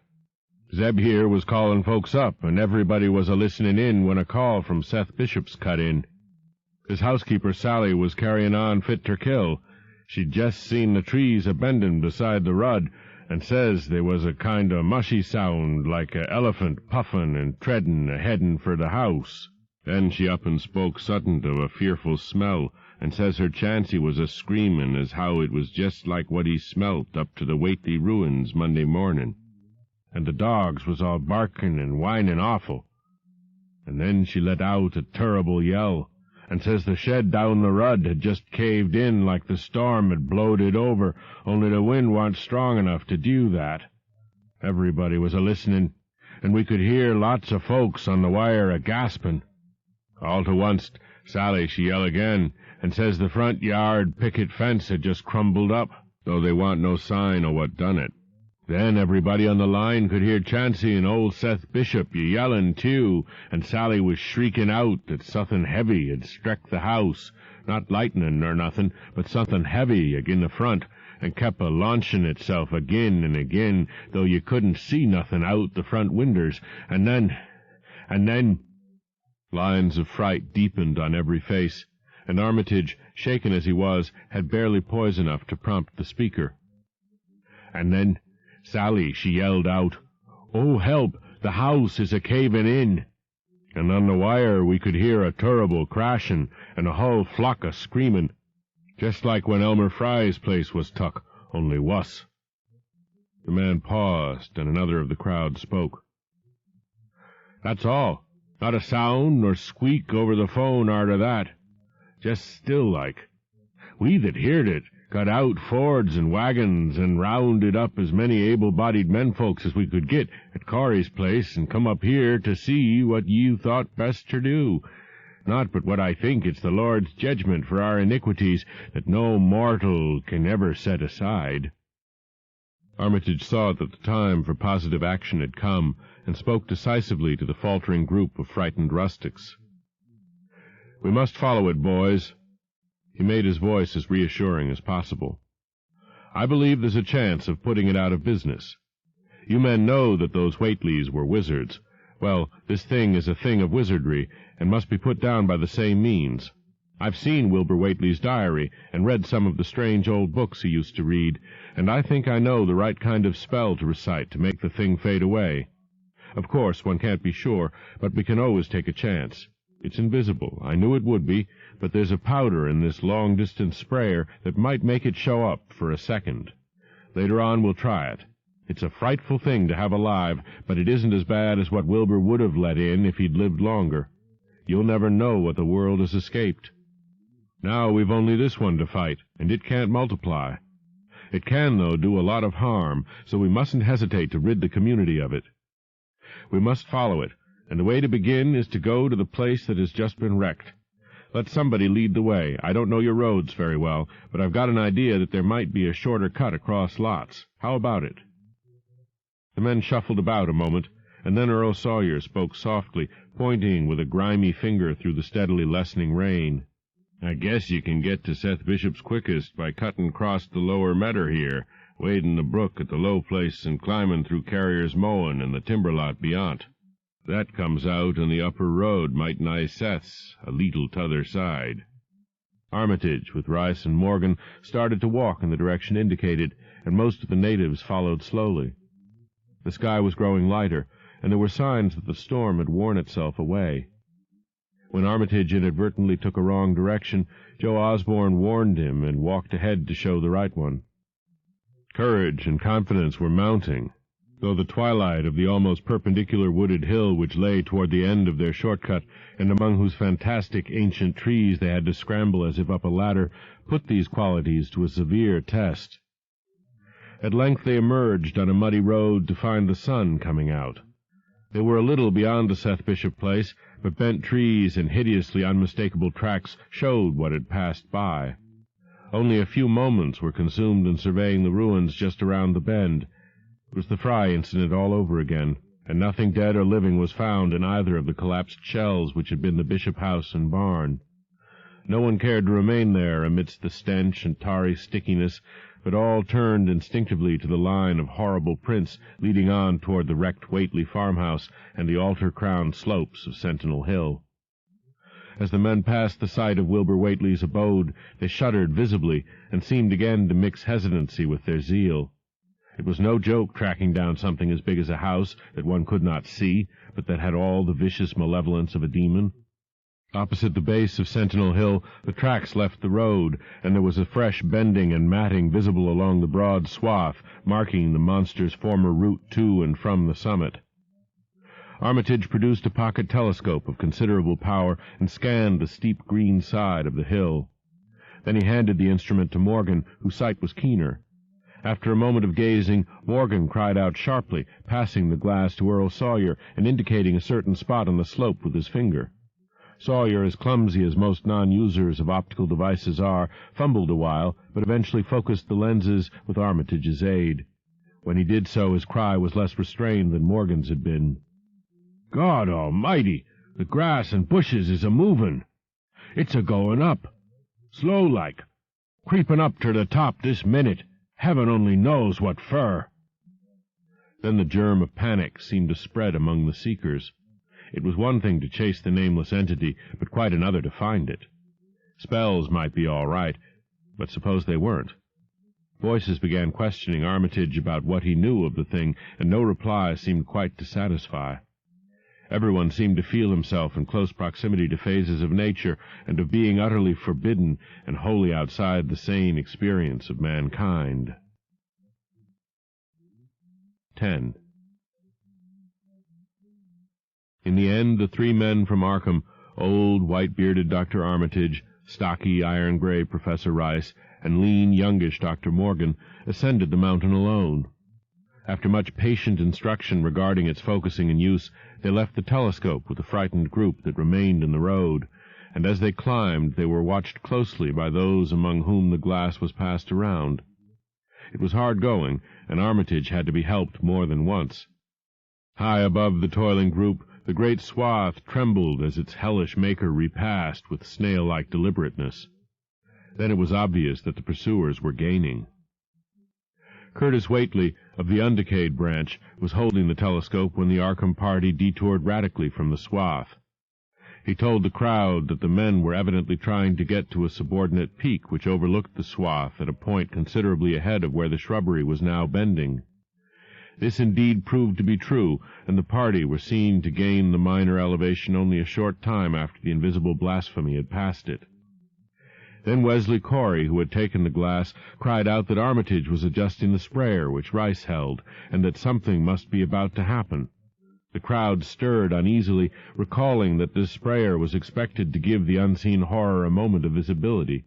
Zeb here was calling folks up, and everybody was a-listening in when a call from Seth Bishop's cut in. His housekeeper Sally was carrying on fit ter kill. She'd jest seen the trees a-bending beside the rud, and says there was a kind o' mushy sound like a elephant puffin' and treadin' a-headin' for the house. Then she up and spoke sudden of a fearful smell, and says her Chancy was a-screamin' as how it was jest like what he smelt up to the Whately ruins Monday mornin'. And the dogs was all barkin' and whinin' awful. And then she let out a turrible yell, and says the shed down the rud had just caved in like the storm had blowed it over, only the wind warn't strong enough to do that. Everybody was a-listening, and we could hear lots of folks on the wire a-gaspin'. All to onct, Sally she yell again, and says the front yard picket fence had just crumbled up, though they want no sign o' what done it. Then everybody on the line could hear Chancy and old Seth Bishop yellin' too, and Sally was shrieking out that somethin' heavy had struck the house, not lightnin' nor nothin', but somethin' heavy agin the front, and kep' a-launchin' itself agin and agin, though you couldn't see nothin' out the front winders, and then... Lines of fright deepened on every face, and Armitage, shaken as he was, had barely poise enough to prompt the speaker. And then Sally, she yelled out, "Oh, help! The house is a-cavin' in!" And on the wire we could hear a turrible crashin' and a hull flock a-screamin', just like when Elmer Fry's place was tuck, only wuss. The man paused, and another of the crowd spoke. "That's all. Not a sound nor squeak over the phone arter that. Just still like. We that heard it got out Fords and wagons and rounded up as many able-bodied menfolks as we could get at Corey's place and come up here to see what you thought best ter do. Not but what I think it's the Lord's judgment for our iniquities that no mortal can ever set aside." Armitage saw that the time for positive action had come, and spoke decisively to the faltering group of frightened rustics. "We must follow it, boys." He made his voice as reassuring as possible. "I believe there's a chance of putting it out of business. You men know that those Whateleys were wizards. Well, this thing is a thing of wizardry, and must be put down by the same means. I've seen Wilbur Whately's diary, and read some of the strange old books he used to read, and I think I know the right kind of spell to recite to make the thing fade away. Of course, one can't be sure, but we can always take a chance. It's invisible. I knew it would be, but there's a powder in this long-distance sprayer that might make it show up for a second. Later on we'll try it. It's a frightful thing to have alive, but it isn't as bad as what Wilbur would have let in if he'd lived longer. You'll never know what the world has escaped. Now we've only this one to fight, and it can't multiply. It can, though, do a lot of harm, so we mustn't hesitate to rid the community of it. We must follow it, and the way to begin is to go to the place that has just been wrecked. Let somebody lead the way. I don't know your roads very well, but I've got an idea that there might be a shorter cut across lots. How about it?" The men shuffled about a moment, and then Earl Sawyer spoke softly, pointing with a grimy finger through the steadily lessening rain. "I guess you can get to Seth Bishop's quickest by cutting across the lower medder here, wading the brook at the low place and climbing through Carrier's mowin' and the timber lot beyont. That comes out on the upper road might nigh Seth's, a leetle t'other side." Armitage, with Rice and Morgan, started to walk in the direction indicated, and most of the natives followed slowly. The sky was growing lighter, and there were signs that the storm had worn itself away. When Armitage inadvertently took a wrong direction, Joe Osborne warned him and walked ahead to show the right one. Courage and confidence were mounting. though the twilight of the almost perpendicular wooded hill which lay toward the end of their shortcut, and among whose fantastic ancient trees they had to scramble as if up a ladder, put these qualities to a severe test. At length they emerged on a muddy road to find the sun coming out. They were a little beyond the Seth Bishop place, but bent trees and hideously unmistakable tracks showed what had passed by. Only a few moments were consumed in surveying the ruins just around the bend. It was the Fry incident all over again, and nothing dead or living was found in either of the collapsed shells which had been the Bishop house and barn. No one cared to remain there amidst the stench and tarry stickiness, but all turned instinctively to the line of horrible prints leading on toward the wrecked Whately farmhouse and the altar-crowned slopes of Sentinel Hill. As the men passed the site of Wilbur Whately's abode, they shuddered visibly and seemed again to mix hesitancy with their zeal. It was no joke tracking down something as big as a house that one could not see, but that had all the vicious malevolence of a demon. Opposite the base of Sentinel Hill, the tracks left the road, and there was a fresh bending and matting visible along the broad swath, marking the monster's former route to and from the summit. Armitage produced a pocket telescope of considerable power and scanned the steep green side of the hill. Then he handed the instrument to Morgan, whose sight was keener. After a moment of gazing, Morgan cried out sharply, passing the glass to Earl Sawyer and indicating a certain spot on the slope with his finger. Sawyer, as clumsy as most non-users of optical devices are, fumbled a while, but eventually focused the lenses with Armitage's aid. When he did so, his cry was less restrained than Morgan's had been. "God almighty! The grass and bushes is a-movin'. It's a-goin' up. Slow-like. Creepin' up ter the top this minute. Heaven only knows what fur." Then the germ of panic seemed to spread among the seekers. It was one thing to chase the nameless entity, but quite another to find it. Spells might be all right, but suppose they weren't? Voices began questioning Armitage about what he knew of the thing, and no reply seemed quite to satisfy. Everyone seemed to feel himself in close proximity to phases of nature, and of being utterly forbidden and wholly outside the sane experience of mankind. 10. In the end, the three men from Arkham, old, white-bearded Dr. Armitage, stocky, iron-gray Professor Rice, and lean, youngish Dr. Morgan, ascended the mountain alone. After much patient instruction regarding its focusing and use, they left the telescope with the frightened group that remained in the road, and as they climbed they were watched closely by those among whom the glass was passed around. It was hard going, and Armitage had to be helped more than once. High above the toiling group, the great swath trembled as its hellish maker repassed with snail-like deliberateness. Then it was obvious that the pursuers were gaining. Curtis Whately, of the Undecayed branch, was holding the telescope when the Arkham party detoured radically from the swath. He told the crowd that the men were evidently trying to get to a subordinate peak which overlooked the swath at a point considerably ahead of where the shrubbery was now bending. This indeed proved to be true, and the party were seen to gain the minor elevation only a short time after the invisible blasphemy had passed it. Then Wesley Corey, who had taken the glass, cried out that Armitage was adjusting the sprayer which Rice held, and that something must be about to happen. The crowd stirred uneasily, recalling that this sprayer was expected to give the unseen horror a moment of visibility.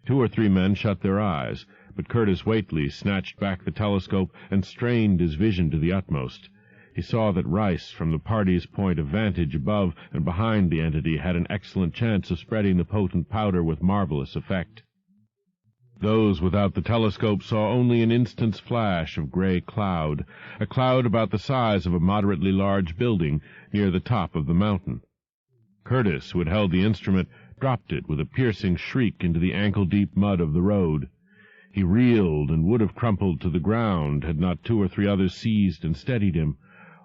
2 or 3 men shut their eyes, but Curtis Whately snatched back the telescope and strained his vision to the utmost. He saw that Rice, from the party's point of vantage above and behind the entity, had an excellent chance of spreading the potent powder with marvelous effect. Those without the telescope saw only an instant's flash of gray cloud, a cloud about the size of a moderately large building near the top of the mountain. Curtis, who had held the instrument, dropped it with a piercing shriek into the ankle-deep mud of the road. He reeled and would have crumpled to the ground had not 2 or 3 others seized and steadied him.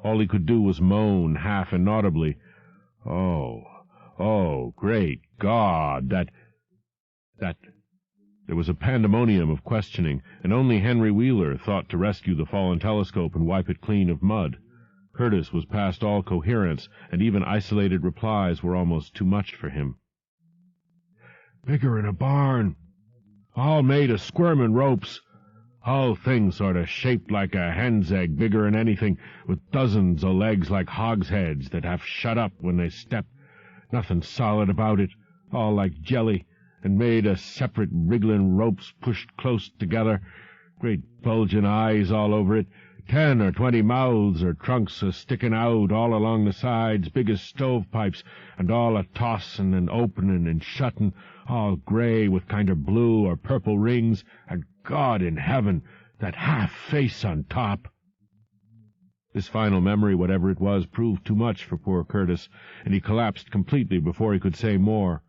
All he could do was moan, half inaudibly, "Oh, great God, that... There was a pandemonium of questioning, and only Henry Wheeler thought to rescue the fallen telescope and wipe it clean of mud. Curtis was past all coherence, and even isolated replies were almost too much for him. "Bigger'n a barn. All made of squirmin' ropes. Whole thing sort of shaped like a hen's egg, bigger'n anything, with dozens o' legs like hogsheads that have shut up when they step. Nothing solid about it, all like jelly, and made of separate wriggling ropes pushed close together. Great bulging eyes all over it, 10 or 20 mouths or trunks a-sticking out all along the sides, big as stovepipes, and all a-tossin' and opening and shutting, all grey with kind of blue or purple rings, and God in heaven, that half-face on top. This final memory, whatever it was, proved too much for poor Curtis, and he collapsed completely before he could say more.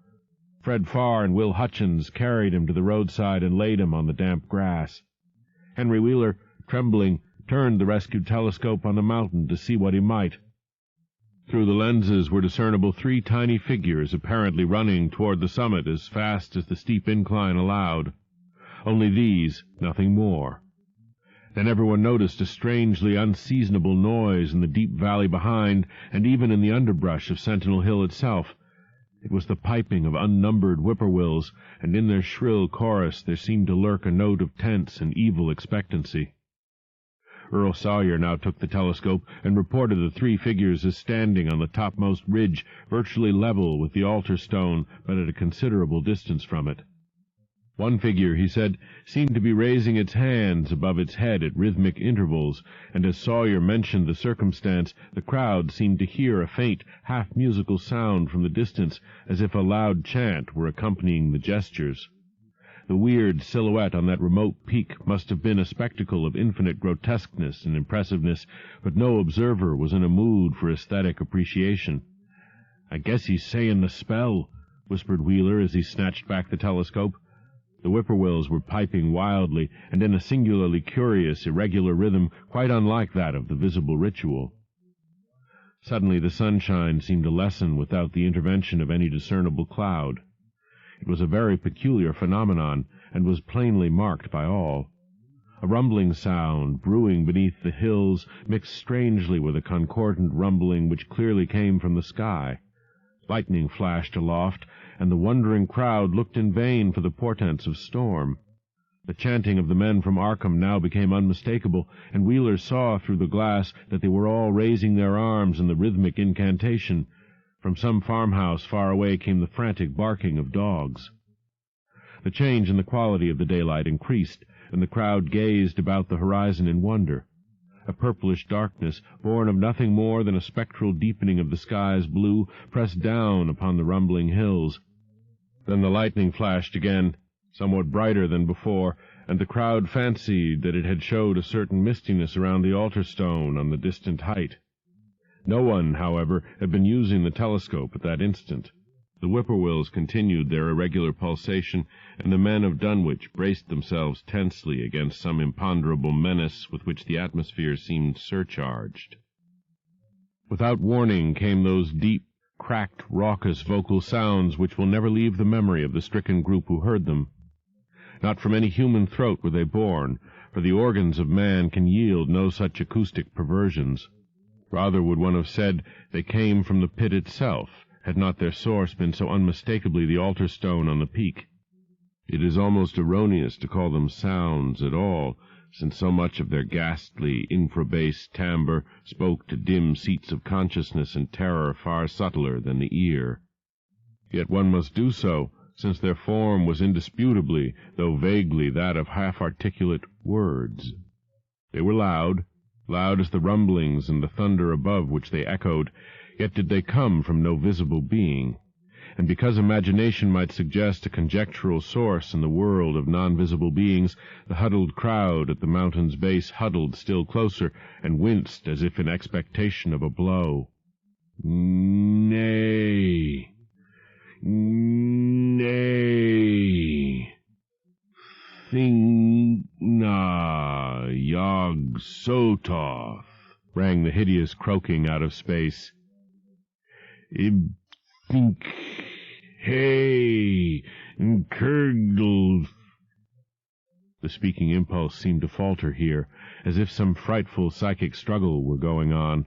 Fred Farr and Will Hutchins carried him to the roadside and laid him on the damp grass. Henry Wheeler, trembling, turned the rescued telescope on the mountain to see what he might. Through the lenses were discernible 3 tiny figures, apparently running toward the summit as fast as the steep incline allowed. Only these, nothing more. Then everyone noticed a strangely unseasonable noise in the deep valley behind, and even in the underbrush of Sentinel Hill itself. It was the piping of unnumbered whippoorwills, and in their shrill chorus there seemed to lurk a note of tense and evil expectancy. Earl Sawyer now took the telescope and reported the 3 figures as standing on the topmost ridge, virtually level with the altar stone, but at a considerable distance from it. One figure, he said, seemed to be raising its hands above its head at rhythmic intervals, and as Sawyer mentioned the circumstance, the crowd seemed to hear a faint, half-musical sound from the distance, as if a loud chant were accompanying the gestures. The weird silhouette on that remote peak must have been a spectacle of infinite grotesqueness and impressiveness, but no observer was in a mood for aesthetic appreciation. "I guess he's saying the spell," whispered Wheeler as he snatched back the telescope. The whippoorwills were piping wildly, and in a singularly curious, irregular rhythm, quite unlike that of the visible ritual. Suddenly the sunshine seemed to lessen without the intervention of any discernible cloud. It was a very peculiar phenomenon, and was plainly marked by all. A rumbling sound, brewing beneath the hills, mixed strangely with a concordant rumbling which clearly came from the sky. Lightning flashed aloft, and the wondering crowd looked in vain for the portents of storm. The chanting of the men from Arkham now became unmistakable, and Wheeler saw through the glass that they were all raising their arms in the rhythmic incantation. From some farmhouse far away came the frantic barking of dogs. The change in the quality of the daylight increased, and the crowd gazed about the horizon in wonder. A purplish darkness, born of nothing more than a spectral deepening of the sky's blue, pressed down upon the rumbling hills. Then the lightning flashed again, somewhat brighter than before, and the crowd fancied that it had showed a certain mistiness around the altar stone on the distant height. No one, however, had been using the telescope at that instant. The whippoorwills continued their irregular pulsation, and the men of Dunwich braced themselves tensely against some imponderable menace with which the atmosphere seemed surcharged. Without warning came those deep, cracked, raucous vocal sounds which will never leave the memory of the stricken group who heard them. Not from any human throat were they born, for the organs of man can yield no such acoustic perversions. Rather would one have said they came from the pit itself, had not their source been so unmistakably the altar stone on the peak. It is almost erroneous to call them sounds at all, since so much of their ghastly, infrabass timbre spoke to dim seats of consciousness and terror far subtler than the ear. Yet one must do so, since their form was indisputably, though vaguely, that of half-articulate words. They were loud as the rumblings and the thunder above which they echoed, yet did they come from no visible being. And because imagination might suggest a conjectural source in the world of non-visible beings, the huddled crowd at the mountain's base huddled still closer, and winced as if in expectation of a blow. Nay, nay, Thing-na Yog-Sothoth, rang the hideous croaking out of space. Think, hey, Kurgl. The speaking impulse seemed to falter here, as if some frightful psychic struggle were going on.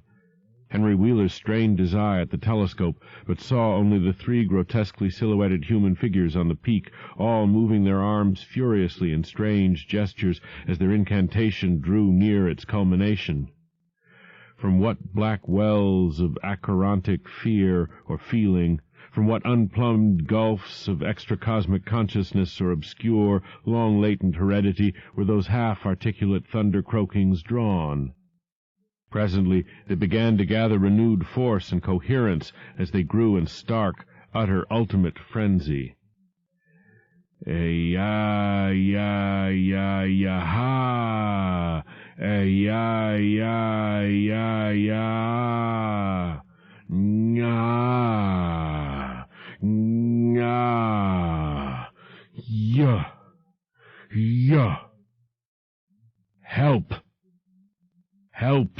Henry Wheeler strained his eye at the telescope, but saw only the 3 grotesquely silhouetted human figures on the peak, all moving their arms furiously in strange gestures as their incantation drew near its culmination. From what black wells of acherontic fear or feeling, from what unplumbed gulfs of extracosmic consciousness or obscure, long-latent heredity were those half-articulate thunder-croakings drawn? Presently they began to gather renewed force and coherence as they grew in stark, utter, ultimate frenzy. Ya-ya-ya-ya-ha! Ya-ya-ya-ya-ya! Nya! Nya! Ya! Ya! Help! Help!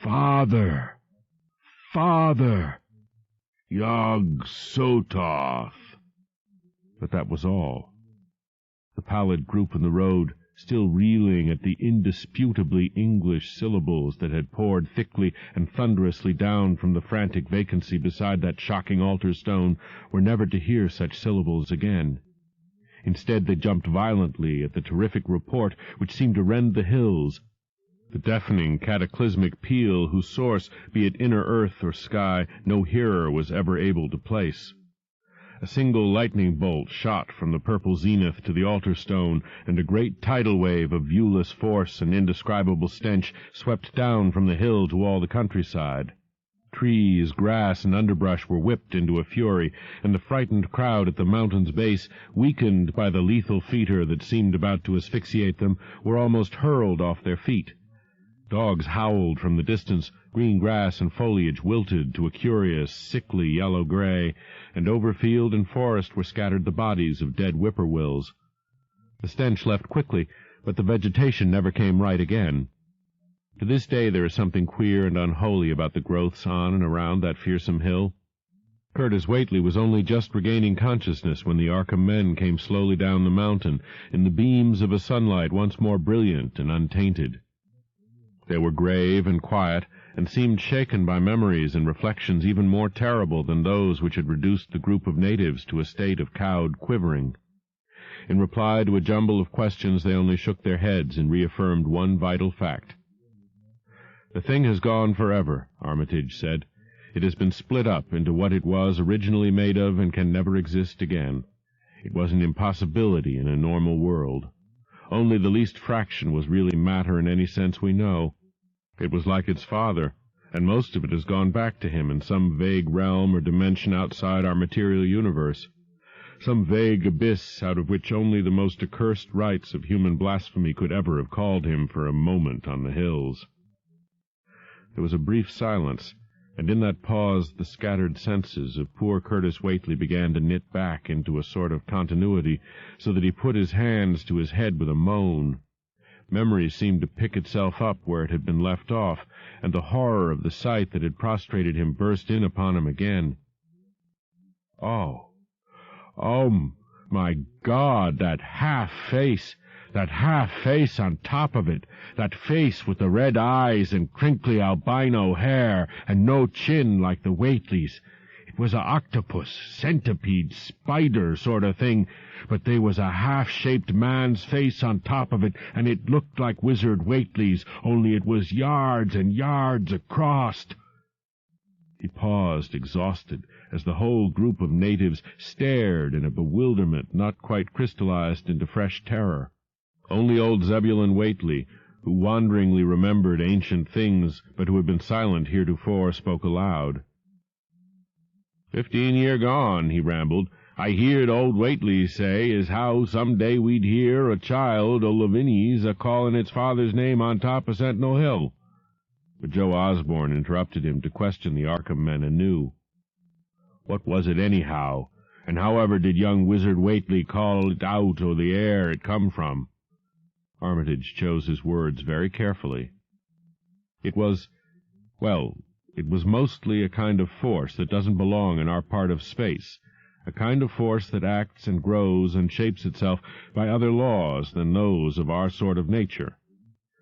Father! Father! Yog-Sothoth! But that was all. The pallid group in the road, still reeling at the indisputably English syllables that had poured thickly and thunderously down from the frantic vacancy beside that shocking altar-stone, were never to hear such syllables again. Instead they jumped violently at the terrific report which seemed to rend the hills, the deafening, cataclysmic peal whose source, be it inner earth or sky, no hearer was ever able to place. A single lightning bolt shot from the purple zenith to the altar-stone, and a great tidal wave of viewless force and indescribable stench swept down from the hill to all the countryside. Trees, grass, and underbrush were whipped into a fury, and the frightened crowd at the mountain's base, weakened by the lethal fetor that seemed about to asphyxiate them, were almost hurled off their feet. Dogs howled from the distance, green grass and foliage wilted to a curious, sickly yellow-gray, and over field and forest were scattered the bodies of dead whippoorwills. The stench left quickly, but the vegetation never came right again. To this day there is something queer and unholy about the growths on and around that fearsome hill. Curtis Whately was only just regaining consciousness when the Arkham men came slowly down the mountain, in the beams of a sunlight once more brilliant and untainted. They were grave and quiet, and seemed shaken by memories and reflections even more terrible than those which had reduced the group of natives to a state of cowed quivering. In reply to a jumble of questions they only shook their heads and reaffirmed one vital fact. "The thing has gone forever," Armitage said. "It has been split up into what it was originally made of and can never exist again. It was an impossibility in a normal world. Only the least fraction was really matter in any sense we know. It was like its father, and most of it has gone back to him in some vague realm or dimension outside our material universe, some vague abyss out of which only the most accursed rites of human blasphemy could ever have called him for a moment on the hills." There was a brief silence, and in that pause the scattered senses of poor Curtis Whately began to knit back into a sort of continuity, so that he put his hands to his head with a moan. Memory seemed to pick itself up where it had been left off, and the horror of the sight that had prostrated him burst in upon him again. Oh, my God, that half-face! That half-face on top of it, that face with the red eyes and crinkly albino hair, and no chin like the Whateleys. It was a octopus, centipede, spider sort of thing, but they was a half-shaped man's face on top of it, and it looked like Wizard Whately's, only it was yards and yards across. He paused, exhausted, as the whole group of natives stared in a bewilderment not quite crystallized into fresh terror. Only old Zebulon Whately, who wanderingly remembered ancient things, but who had been silent heretofore, spoke aloud. 15 year gone, he rambled. I heerd old Whately say as how some day we'd hear a child o' Lavinies a-callin' its father's name on top o' Sentinel Hill. But Joe Osborne interrupted him to question the Arkham men anew. What was it anyhow, and however did young Wizard Whately call it out o' the air it come from? Armitage chose his words very carefully. It was mostly a kind of force that doesn't belong in our part of space, a kind of force that acts and grows and shapes itself by other laws than those of our sort of nature.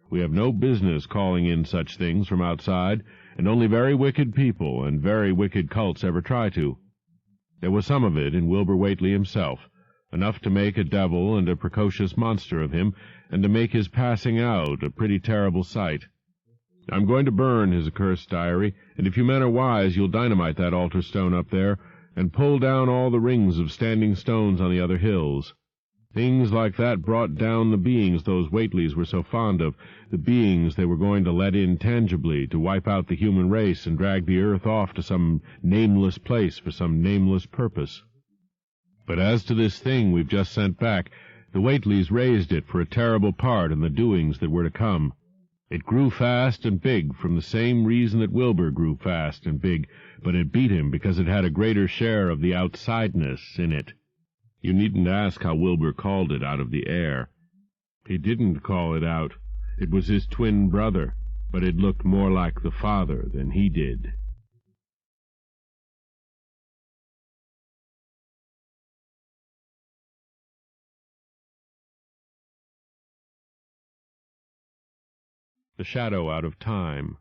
We have no business calling in such things from outside, and only very wicked people and very wicked cults ever try to. There was some of it in Wilbur Whately himself, enough to make a devil and a precocious monster of him, and to make his passing out a pretty terrible sight. I'm going to burn his accursed diary, and if you men are wise, you'll dynamite that altar stone up there, and pull down all the rings of standing stones on the other hills. Things like that brought down the beings those Whateleys were so fond of, the beings they were going to let in tangibly to wipe out the human race and drag the earth off to some nameless place for some nameless purpose. But as to this thing we've just sent back, the Whateleys raised it for a terrible part in the doings that were to come. It grew fast and big from the same reason that Wilbur grew fast and big, but it beat him because it had a greater share of the outsideness in it. You needn't ask how Wilbur called it out of the air. He didn't call it out. It was his twin brother, but it looked more like the father than he did. The Shadow Out of Time.